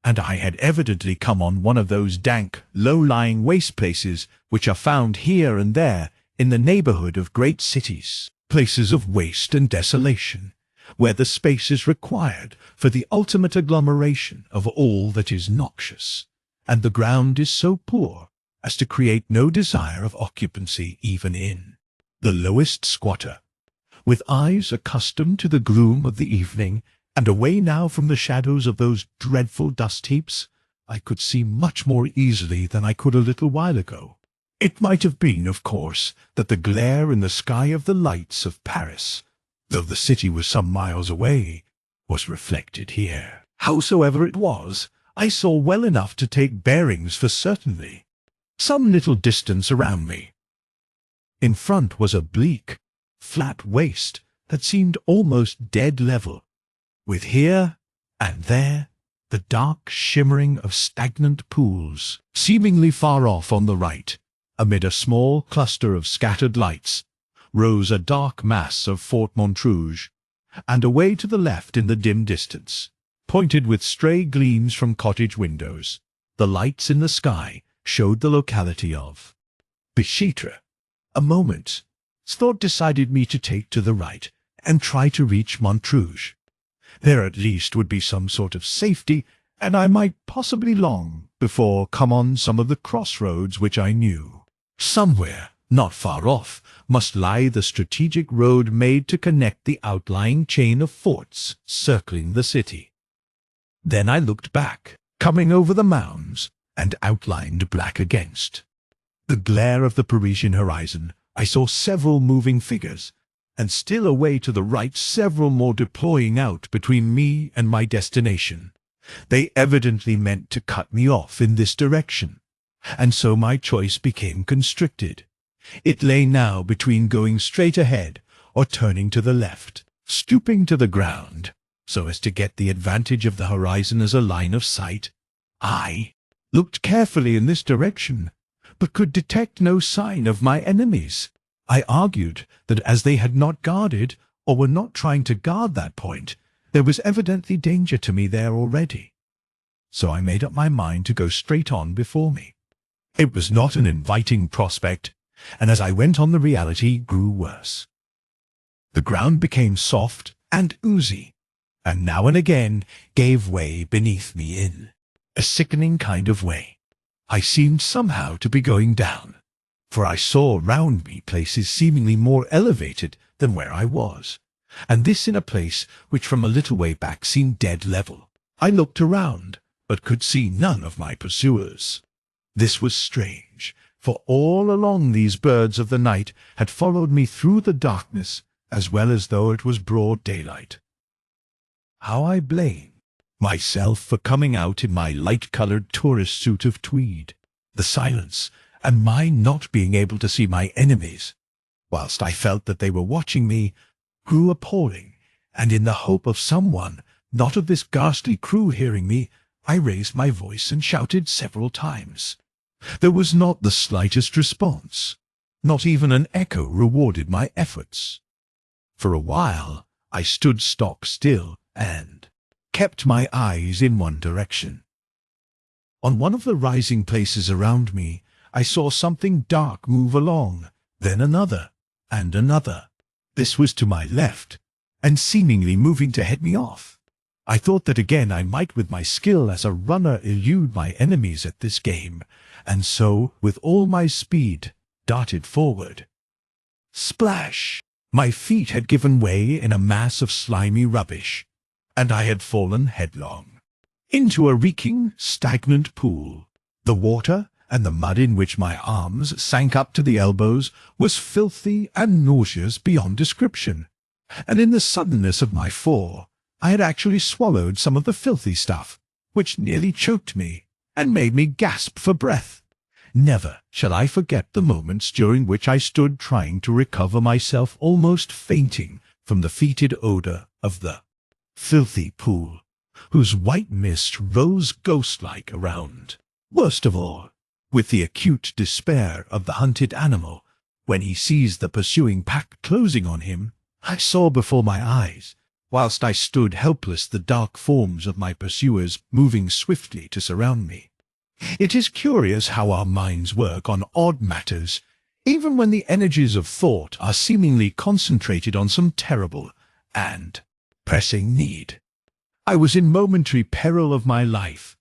and I had evidently come on one of those dank, low-lying waste places which are found here and there in the neighborhood of great cities, places of waste and desolation, where the space is required for the ultimate agglomeration of all that is noxious, and the ground is so poor as to create no desire of occupancy even in the lowest squatter. With eyes accustomed to the gloom of the evening, and away now from the shadows of those dreadful dust heaps, I could see much more easily than I could a little while ago. It might have been, of course, that the glare in the sky of the lights of Paris, though the city was some miles away, was reflected here. Howsoever it was, I saw well enough to take bearings for certainly. Some little distance around me. In front was a bleak, flat waste that seemed almost dead level, with here and there the dark shimmering of stagnant pools. Seemingly far off on the right, amid a small cluster of scattered lights, rose a dark mass of Fort Montrouge, and away to the left in the dim distance, pointed with stray gleams from cottage windows, the lights in the sky showed the locality of Bicêtre. A moment's thought decided me to take to the right and try to reach Montrouge. There at least would be some sort of safety, and I might possibly long before come on some of the crossroads which I knew. Somewhere, not far off, must lie the strategic road made to connect the outlying chain of forts circling the city. Then I looked back, coming over the mounds, and outlined black against the glare of the Parisian horizon. I saw several moving figures, and still away to the right several more deploying out between me and my destination. They evidently meant to cut me off in this direction, and so my choice became constricted. It lay now between going straight ahead or turning to the left, stooping to the ground, so as to get the advantage of the horizon as a line of sight. I looked carefully in this direction, but could detect no sign of my enemies. I argued that as they had not guarded, or were not trying to guard that point, there was evidently danger to me there already. So I made up my mind to go straight on before me. It was not an inviting prospect, and as I went on the reality grew worse. The ground became soft and oozy, and now and again gave way beneath me in a sickening kind of way. I seemed somehow to be going down, for I saw round me places seemingly more elevated than where I was, and this in a place which from a little way back seemed dead level. I looked around, but could see none of my pursuers. This was strange, for all along these birds of the night had followed me through the darkness as well as though it was broad daylight. How I blame myself for coming out in my light-coloured tourist suit of tweed. The silence, and my not being able to see my enemies, whilst I felt that they were watching me, grew appalling, and in the hope of someone, not of this ghastly crew, hearing me, I raised my voice and shouted several times. There was not the slightest response. Not even an echo rewarded my efforts. For a while I stood stock still and kept my eyes in one direction. On one of the rising places around me, I saw something dark move along, then another, and another. This was to my left, and seemingly moving to head me off. I thought that again I might with my skill as a runner elude my enemies at this game, and so, with all my speed, darted forward. Splash! My feet had given way in a mass of slimy rubbish, and I had fallen headlong into a reeking, stagnant pool. The water, and the mud in which my arms sank up to the elbows, was filthy and nauseous beyond description, and in the suddenness of my fall, I had actually swallowed some of the filthy stuff, which nearly choked me, and made me gasp for breath. Never shall I forget the moments during which I stood trying to recover myself, almost fainting from the fetid odour of the filthy pool, whose white mist rose ghost-like around. Worst of all, with the acute despair of the hunted animal, when he sees the pursuing pack closing on him, I saw before my eyes, whilst I stood helpless, the dark forms of my pursuers moving swiftly to surround me. It is curious how our minds work on odd matters, even when the energies of thought are seemingly concentrated on some terrible and pressing need. I was in momentary peril of my life.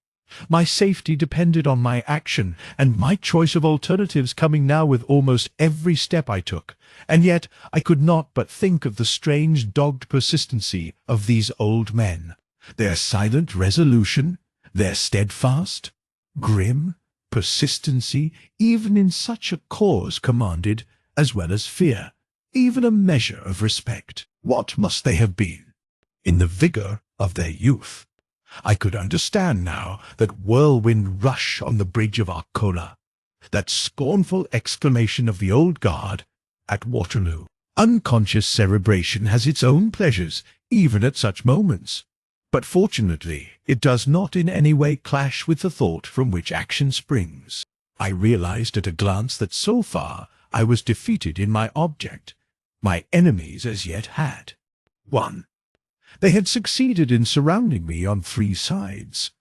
My safety depended on my action, and my choice of alternatives coming now with almost every step I took, and yet I could not but think of the strange dogged persistency of these old men, their silent resolution, their steadfast, grim persistency, even in such a cause commanded, as well as fear, even a measure of respect. What must they have been, in the vigor of their youth? I could understand now that whirlwind rush on the bridge of Arcola, that scornful exclamation of the old guard at Waterloo. Unconscious cerebration has its own pleasures, even at such moments. But fortunately, it does not in any way clash with the thought from which action springs. I realized at a glance that so far I was defeated in my object. My enemies as yet had. 1. They had succeeded in surrounding me on 3 sides,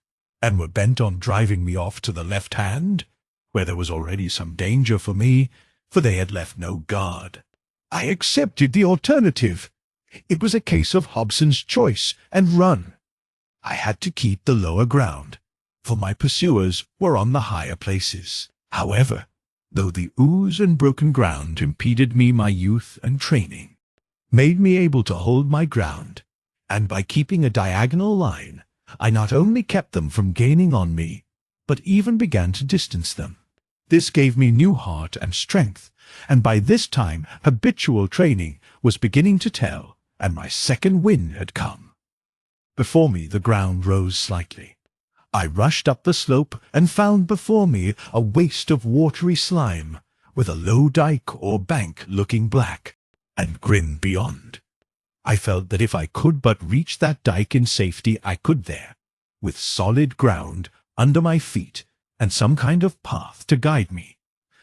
and were bent on driving me off to the left hand, where there was already some danger for me, for they had left no guard. I accepted the alternative. It was a case of Hobson's choice and run. I had to keep the lower ground, for my pursuers were on the higher places. However, though the ooze and broken ground impeded me, my youth and training made me able to hold my ground, and by keeping a diagonal line, I not only kept them from gaining on me, but even began to distance them. This gave me new heart and strength, and by this time habitual training was beginning to tell, and my second wind had come. Before me the ground rose slightly. I rushed up the slope and found before me a waste of watery slime, with a low dike or bank looking black and grim beyond. I felt that if I could but reach that dike in safety, I could there, with solid ground under my feet and some kind of path to guide me,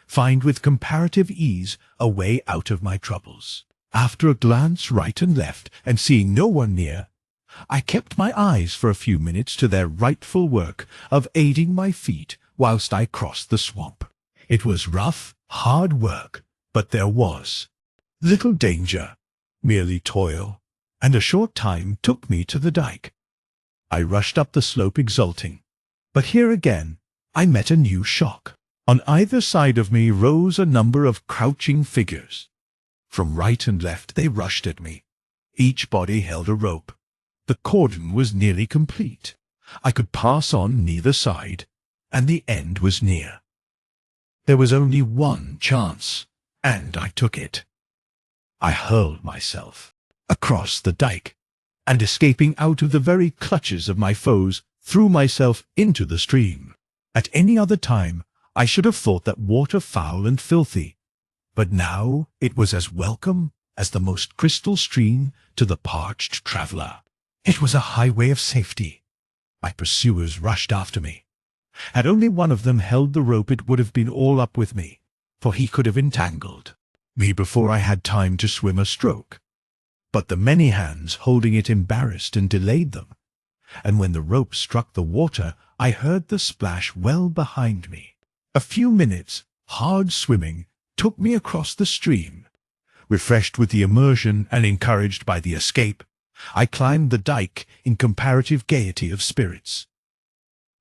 find with comparative ease a way out of my troubles. After a glance right and left, and seeing no one near, I kept my eyes for a few minutes to their rightful work of aiding my feet whilst I crossed the swamp. It was rough, hard work, but there was little danger, merely toil, and a short time took me to the dike. I rushed up the slope exulting, but here again I met a new shock. On either side of me rose a number of crouching figures. From right and left they rushed at me. Each body held a rope. The cordon was nearly complete. I could pass on neither side, and the end was near. There was only one chance, and I took it. I hurled myself across the dike, and escaping out of the very clutches of my foes, threw myself into the stream. At any other time I should have thought that water foul and filthy, but now it was as welcome as the most crystal stream to the parched traveller. It was a highway of safety. My pursuers rushed after me. Had only one of them held the rope, it would have been all up with me, for he could have entangled me before I had time to swim a stroke. But the many hands holding it embarrassed and delayed them, and when the rope struck the water, I heard the splash well behind me. A few minutes' hard swimming took me across the stream. Refreshed with the immersion and encouraged by the escape, I climbed the dike in comparative gaiety of spirits.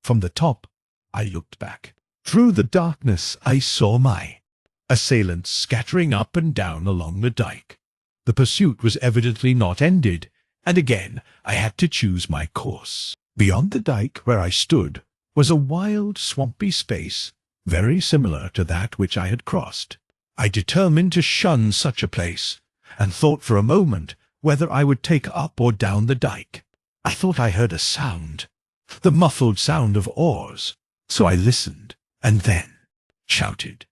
From the top, I looked back. Through the darkness I saw my assailants scattering up and down along the dike. The pursuit was evidently not ended, and again I had to choose my course. Beyond the dike where I stood was a wild, swampy space, very similar to that which I had crossed. I determined to shun such a place, and thought for a moment whether I would take up or down the dike. I thought I heard a sound, the muffled sound of oars, so I listened, and then shouted.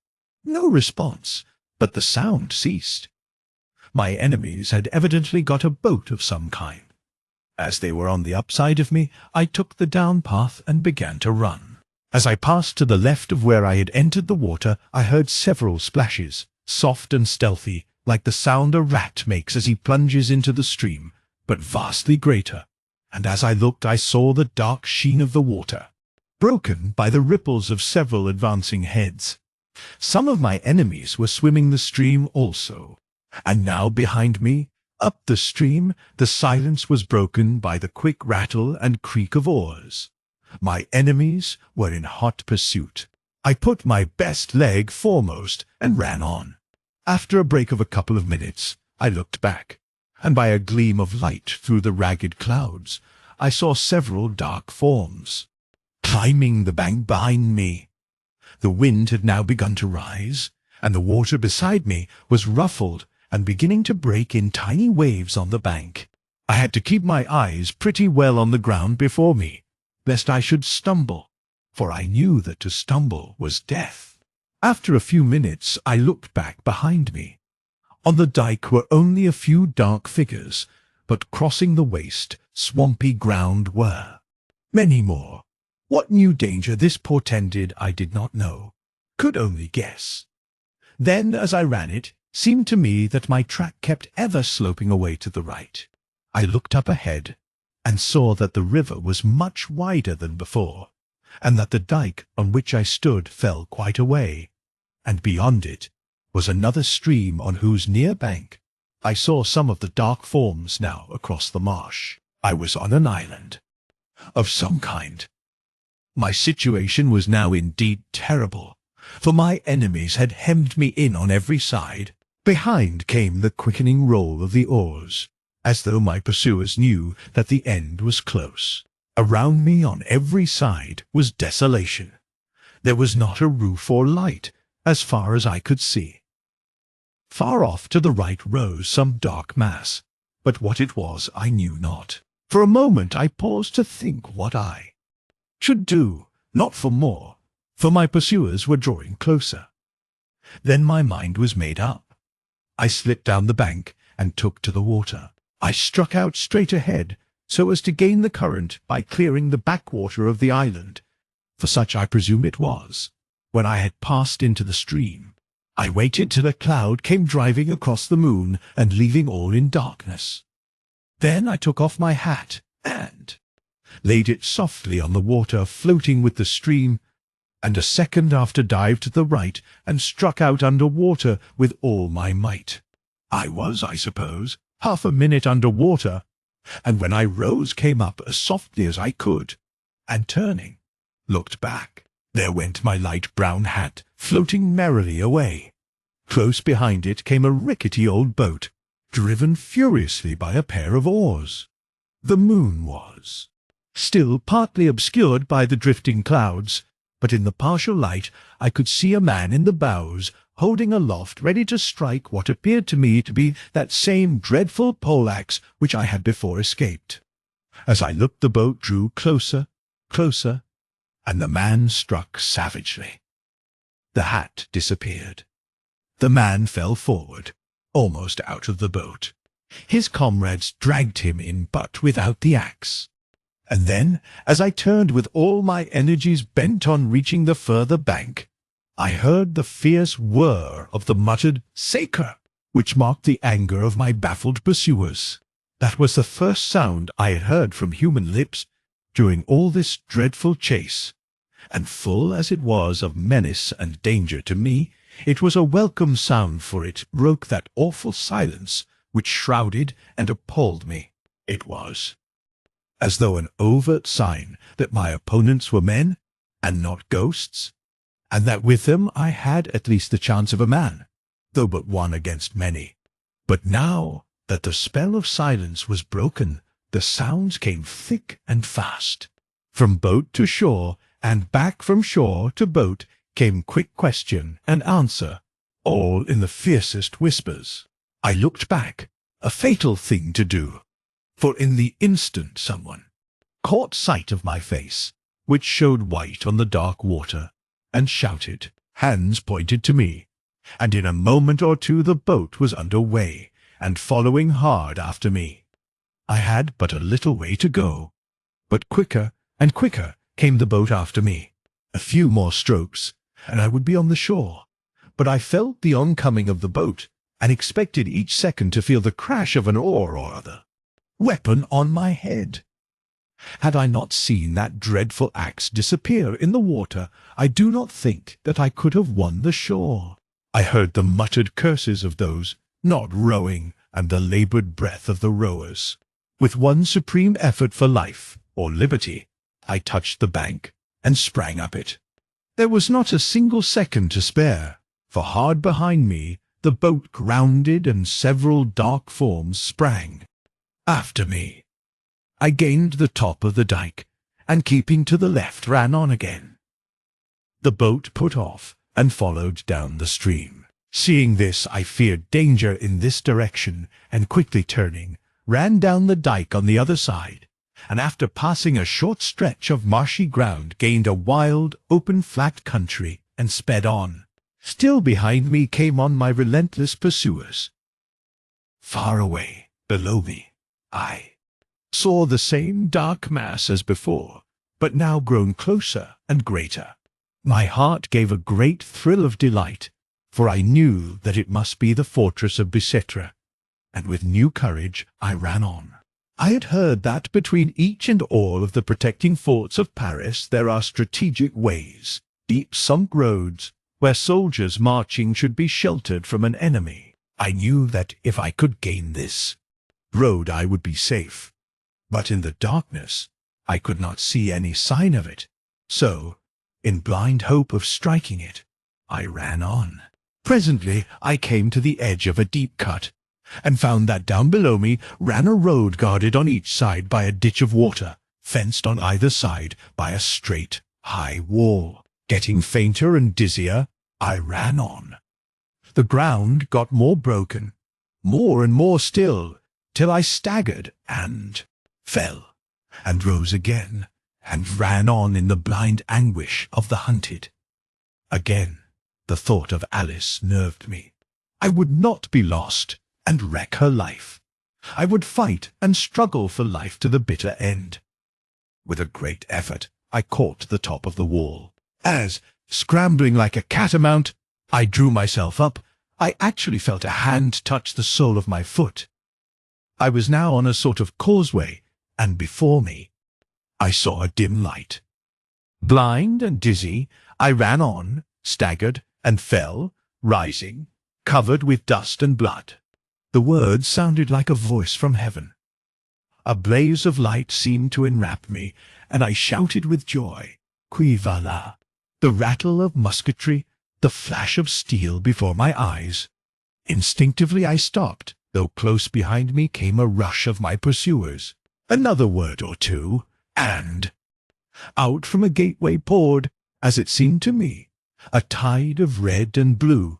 No response, but the sound ceased. My enemies had evidently got a boat of some kind. As they were on the upside of me, I took the down path and began to run. As I passed to the left of where I had entered the water, I heard several splashes, soft and stealthy, like the sound a rat makes as he plunges into the stream, but vastly greater, and as I looked I saw the dark sheen of the water, broken by the ripples of several advancing heads. Some of my enemies were swimming the stream also, and now behind me Up the stream, the silence was broken by the quick rattle and creak of oars. My enemies were in hot pursuit. I put my best leg foremost and ran on. After a break of a couple of minutes, I looked back, and by a gleam of light through the ragged clouds, I saw several dark forms climbing the bank behind me. The wind had now begun to rise, and the water beside me was ruffled and beginning to break in tiny waves on the bank. I had to keep my eyes pretty well on the ground before me, lest I should stumble, for I knew that to stumble was death. After a few minutes I looked back behind me. On the dike were only a few dark figures, but crossing the waste, swampy ground were many more. What new danger this portended I did not know, could only guess. Then, as I ran, it seemed to me that my track kept ever sloping away to the right. I looked up ahead, and saw that the river was much wider than before, and that the dike on which I stood fell quite away, and beyond it was another stream on whose near bank I saw some of the dark forms now across the marsh. I was on an island of some kind. My situation was now indeed terrible, for my enemies had hemmed me in on every side. Behind came the quickening roll of the oars, as though my pursuers knew that the end was close. Around me on every side was desolation. There was not a roof or light, as far as I could see. Far off to the right rose some dark mass, but what it was I knew not. For a moment I paused to think what I should do, not for more, for my pursuers were drawing closer. Then my mind was made up. I slipped down the bank and took to the water. I struck out straight ahead, so as to gain the current by clearing the backwater of the island, for such I presume it was. When I had passed into the stream, I waited till a cloud came driving across the moon and leaving all in darkness. Then I took off my hat and laid it softly on the water floating with the stream, and a second after dived to the right and struck out under water with all my might. I was, I suppose, half a minute under water, and when I rose came up as softly as I could, and turning, looked back. There went my light brown hat floating merrily away. Close behind it came a rickety old boat, driven furiously by a pair of oars. The moon was still partly obscured by the drifting clouds, but in the partial light I could see a man in the bows, holding aloft ready to strike what appeared to me to be that same dreadful poleaxe which I had before escaped. As I looked, the boat drew closer, closer, and the man struck savagely. The hat disappeared. The man fell forward, almost out of the boat. His comrades dragged him in, but without the axe. And then, as I turned with all my energies bent on reaching the further bank, I heard the fierce whir of the muttered "Saker," which marked the anger of my baffled pursuers. That was the first sound I had heard from human lips during all this dreadful chase, and full as it was of menace and danger to me, it was a welcome sound, for it broke that awful silence which shrouded and appalled me. It was as though an overt sign that my opponents were men, and not ghosts, and that with them I had at least the chance of a man, though but one against many. But now that the spell of silence was broken, the sounds came thick and fast. From boat to shore, and back from shore to boat, came quick question and answer, all in the fiercest whispers. I looked back, a fatal thing to do, for in the instant someone caught sight of my face, which showed white on the dark water, and shouted. Hands pointed to me, and in a moment or two the boat was under way, and following hard after me. I had but a little way to go, but quicker and quicker came the boat after me. A few more strokes, and I would be on the shore, but I felt the oncoming of the boat, and expected each second to feel the crash of an oar or other weapon on my head. Had I not seen that dreadful axe disappear in the water, I do not think that I could have won the shore. I heard the muttered curses of those not rowing and the labored breath of the rowers. With one supreme effort for life or liberty, I touched the bank and sprang up it. There was not a single second to spare, for hard behind me the boat grounded and several dark forms sprang after me. I gained the top of the dike, and keeping to the left ran on again. The boat put off and followed down the stream. Seeing this, I feared danger in this direction, and quickly turning, ran down the dike on the other side, and after passing a short stretch of marshy ground, gained a wild, open, flat country, and sped on. Still behind me came on my relentless pursuers. Far away, below me, I saw the same dark mass as before, but now grown closer and greater. My heart gave a great thrill of delight, for I knew that it must be the fortress of Bicetre, and with new courage I ran on. I had heard that between each and all of the protecting forts of Paris there are strategic ways, deep sunk roads, where soldiers marching should be sheltered from an enemy. I knew that if I could gain this road I would be safe, but in the darkness I could not see any sign of it, so, in blind hope of striking it, I ran on. Presently I came to the edge of a deep cut, and found that down below me ran a road guarded on each side by a ditch of water, fenced on either side by a straight, high wall. Getting fainter and dizzier, I ran on. The ground got more broken, more and more still, till I staggered and fell, and rose again, and ran on in the blind anguish of the hunted. Again the thought of Alice nerved me. I would not be lost and wreck her life. I would fight and struggle for life to the bitter end. With a great effort I caught the top of the wall. As, scrambling like a catamount, I drew myself up, I actually felt a hand touch the sole of my foot. I was now on a sort of causeway, and before me I saw a dim light. Blind and dizzy, I ran on, staggered, and fell, rising, covered with dust and blood. The words sounded like a voice from heaven. A blaze of light seemed to enwrap me, and I shouted with joy, "Qui va là?" The rattle of musketry, the flash of steel before my eyes. Instinctively I stopped, though close behind me came a rush of my pursuers. Another word or two, and out from a gateway poured, as it seemed to me, a tide of red and blue,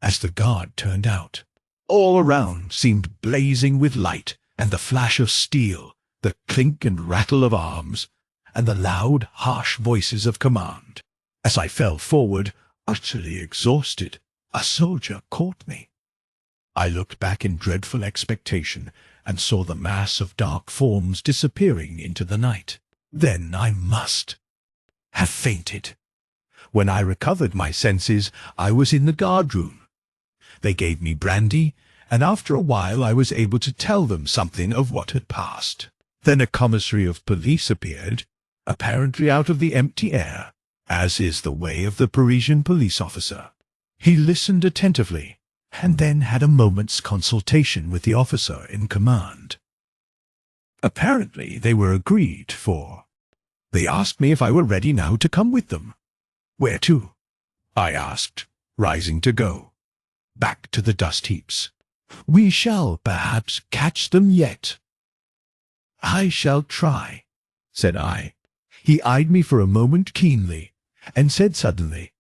as the guard turned out. All around seemed blazing with light, and the flash of steel, the clink and rattle of arms, and the loud, harsh voices of command. As I fell forward, utterly exhausted, a soldier caught me. I looked back in dreadful expectation, and saw the mass of dark forms disappearing into the night. Then I must have fainted. When I recovered my senses, I was in the guard-room. They gave me brandy, and after a while I was able to tell them something of what had passed. Then a commissary of police appeared, apparently out of the empty air, as is the way of the Parisian police officer. He listened attentively, and then had a moment's consultation with the officer in command. Apparently they were agreed, for they asked me if I were ready now to come with them. "Where to?" I asked, rising to go. "Back to the dust heaps. We shall perhaps catch them yet." "I shall try," said I. He eyed me for a moment keenly, and said suddenly,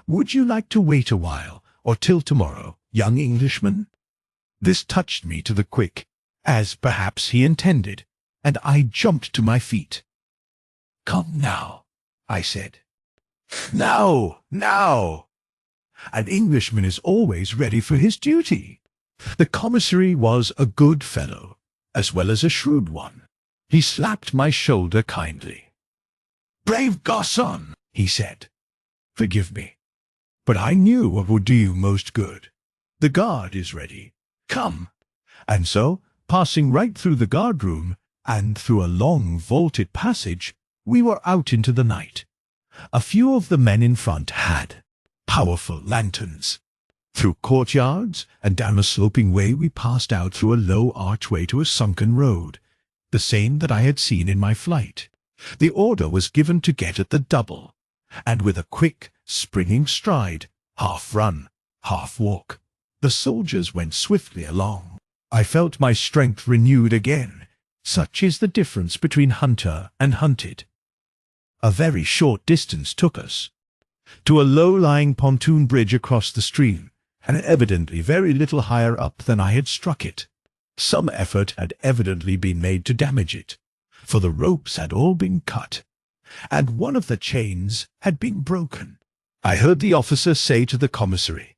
"Would you like to wait a while, or till tomorrow, young Englishman?" This touched me to the quick, as perhaps he intended, and I jumped to my feet. "Come now," I said. "Now, now!" An Englishman is always ready for his duty. The commissary was a good fellow, as well as a shrewd one. He slapped my shoulder kindly. "Brave garçon," he said. "Forgive me, but I knew what would do you most good. The guard is ready. Come." And so, passing right through the guard-room, and through a long vaulted passage, we were out into the night. A few of the men in front had powerful lanterns. Through courtyards and down a sloping way we passed out through a low archway to a sunken road, the same that I had seen in my flight. The order was given to get at the double, and with a quick, springing stride, half run, half walk, the soldiers went swiftly along. I felt my strength renewed again. Such is the difference between hunter and hunted. A very short distance took us to a low-lying pontoon bridge across the stream, and evidently very little higher up than I had struck it. Some effort had evidently been made to damage it, for the ropes had all been cut, and one of the chains had been broken. I heard the officer say to the commissary,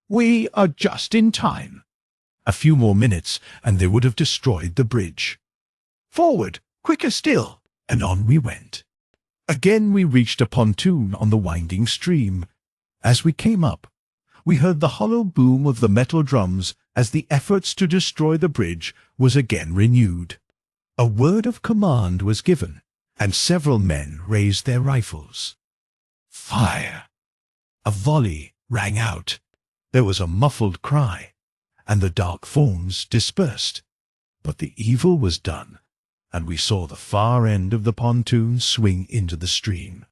"We are just in time." A few more minutes, and they would have destroyed the bridge. "Forward, quicker still," and on we went. Again we reached a pontoon on the winding stream. As we came up, we heard the hollow boom of the metal drums as the efforts to destroy the bridge was again renewed. A word of command was given, and several men raised their rifles. Fire! A volley rang out. There was a muffled cry, and the dark forms dispersed. But the evil was done, and we saw the far end of the pontoon swing into the stream.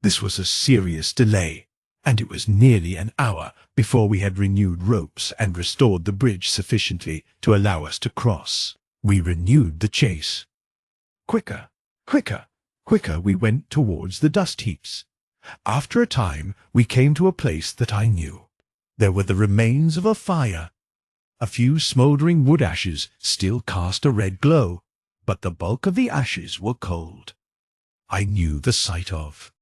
This was a serious delay, and it was nearly an hour before we had renewed ropes and restored the bridge sufficiently to allow us to cross. We renewed the chase. Quicker, quicker, quicker we went towards the dust heaps. After a time we came to a place that I knew. There were the remains of a fire. A few smouldering wood ashes still cast a red glow, but the bulk of the ashes were cold. I knew the sight of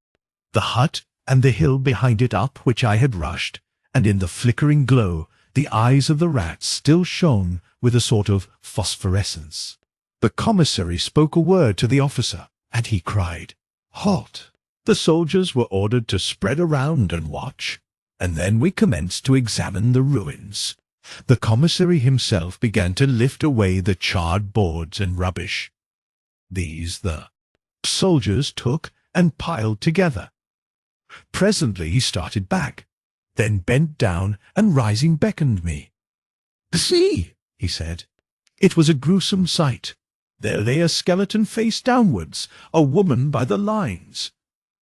the hut and the hill behind it up which I had rushed, and in the flickering glow the eyes of the rats still shone with a sort of phosphorescence. The commissary spoke a word to the officer, and he cried, "Halt!" The soldiers were ordered to spread around and watch, and then we commenced to examine the ruins. The commissary himself began to lift away the charred boards and rubbish. These the soldiers took and piled together. Presently he started back, then bent down and rising beckoned me. "See," he said. It was a gruesome sight. There lay a skeleton face downwards, a woman by the lines,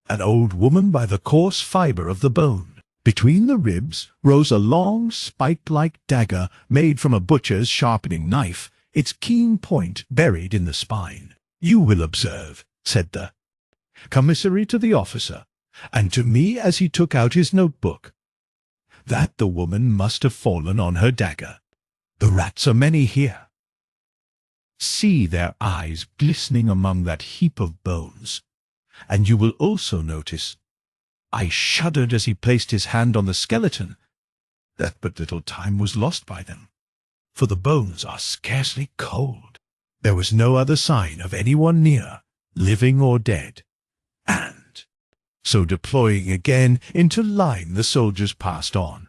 an old woman by the coarse fibre of the bone. Between the ribs rose a long, spike-like dagger made from a butcher's sharpening knife, its keen point buried in the spine. "You will observe," said the commissary to the officer, and to me as he took out his notebook, that the woman must have fallen on her dagger. The rats are many here. See their eyes glistening among that heap of bones, and you will also notice, I shuddered as he placed his hand on the skeleton, that but little time was lost by them, for the bones are scarcely cold. There was no other sign of anyone near, living or dead, and so deploying again into line the soldiers passed on.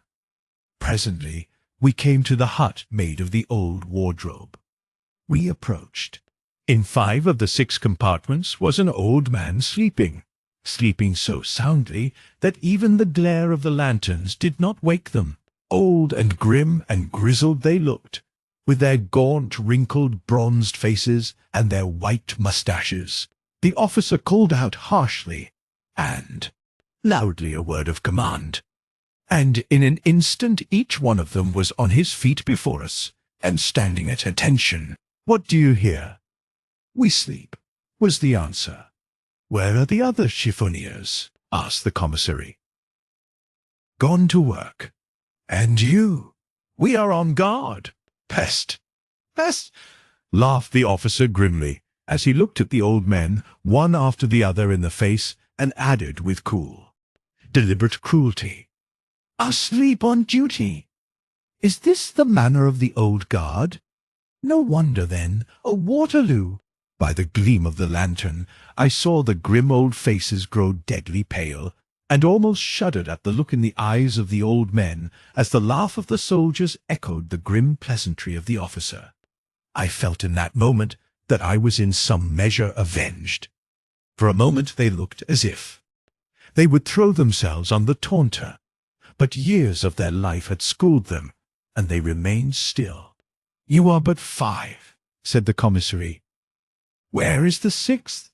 Presently we came to the hut made of the old wardrobe. We approached. In 5 of the 6 compartments was an old man sleeping so soundly that even the glare of the lanterns did not wake them. Old and grim and grizzled they looked, with their gaunt, wrinkled, bronzed faces and their white moustaches. The officer called out harshly and loudly a word of command, and in an instant each one of them was on his feet before us, and standing at attention. "What do you hear?" "We sleep," was the answer. "Where are the other chiffoniers?" asked the commissary. "Gone to work." "And you?" "We are on guard." "Pest! Pest!" laughed the officer grimly, as he looked at the old men, one after the other in the face, and added with cool, deliberate cruelty, "Asleep on duty! Is this the manner of the old guard? No wonder, then, a Waterloo!" By the gleam of the lantern I saw the grim old faces grow deadly pale, and almost shuddered at the look in the eyes of the old men as the laugh of the soldiers echoed the grim pleasantry of the officer. I felt in that moment that I was in some measure avenged. For a moment they looked as if they would throw themselves on the taunter, but years of their life had schooled them, and they remained still. "You are but 5, said the commissary. "Where is the 6th?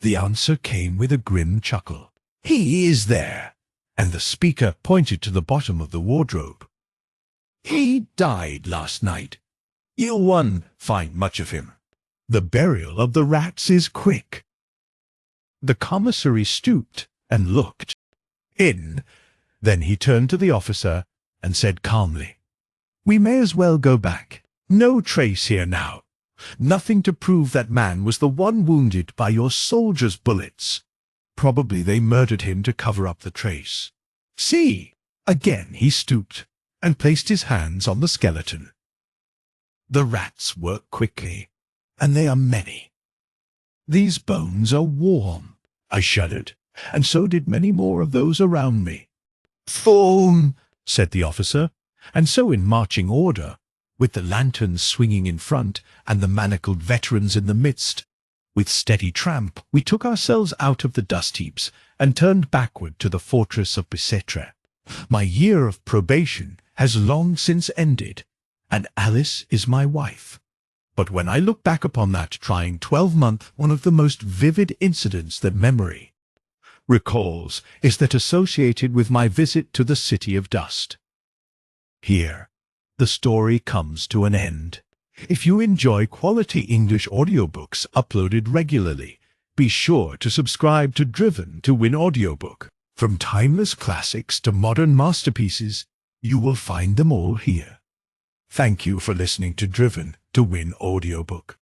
The answer came with a grim chuckle. "He is there," and the speaker pointed to the bottom of the wardrobe. "He died last night. You'll one find much of him. The burial of the rats is quick." The commissary stooped and looked in. Then he turned to the officer and said calmly, "We may as well go back. No trace here now. Nothing to prove that man was the one wounded by your soldiers' bullets. Probably they murdered him to cover up the trace. See!" Again he stooped and placed his hands on the skeleton. "The rats work quickly, and they are many. These bones are warm." I shuddered, and so did many more of those around me. "Form," said the officer, and so in marching order, with the lanterns swinging in front and the manacled veterans in the midst, with steady tramp we took ourselves out of the dust heaps and turned backward to the fortress of Bicêtre. My year of probation has long since ended, and Alice is my wife. But when I look back upon that trying 12-month, one of the most vivid incidents that memory recalls is that associated with my visit to the City of Dust. Here, the story comes to an end. If you enjoy quality English audiobooks uploaded regularly, be sure to subscribe to Driven to Win Audiobook. From timeless classics to modern masterpieces, you will find them all here. Thank you for listening to Driven to Win Audiobook.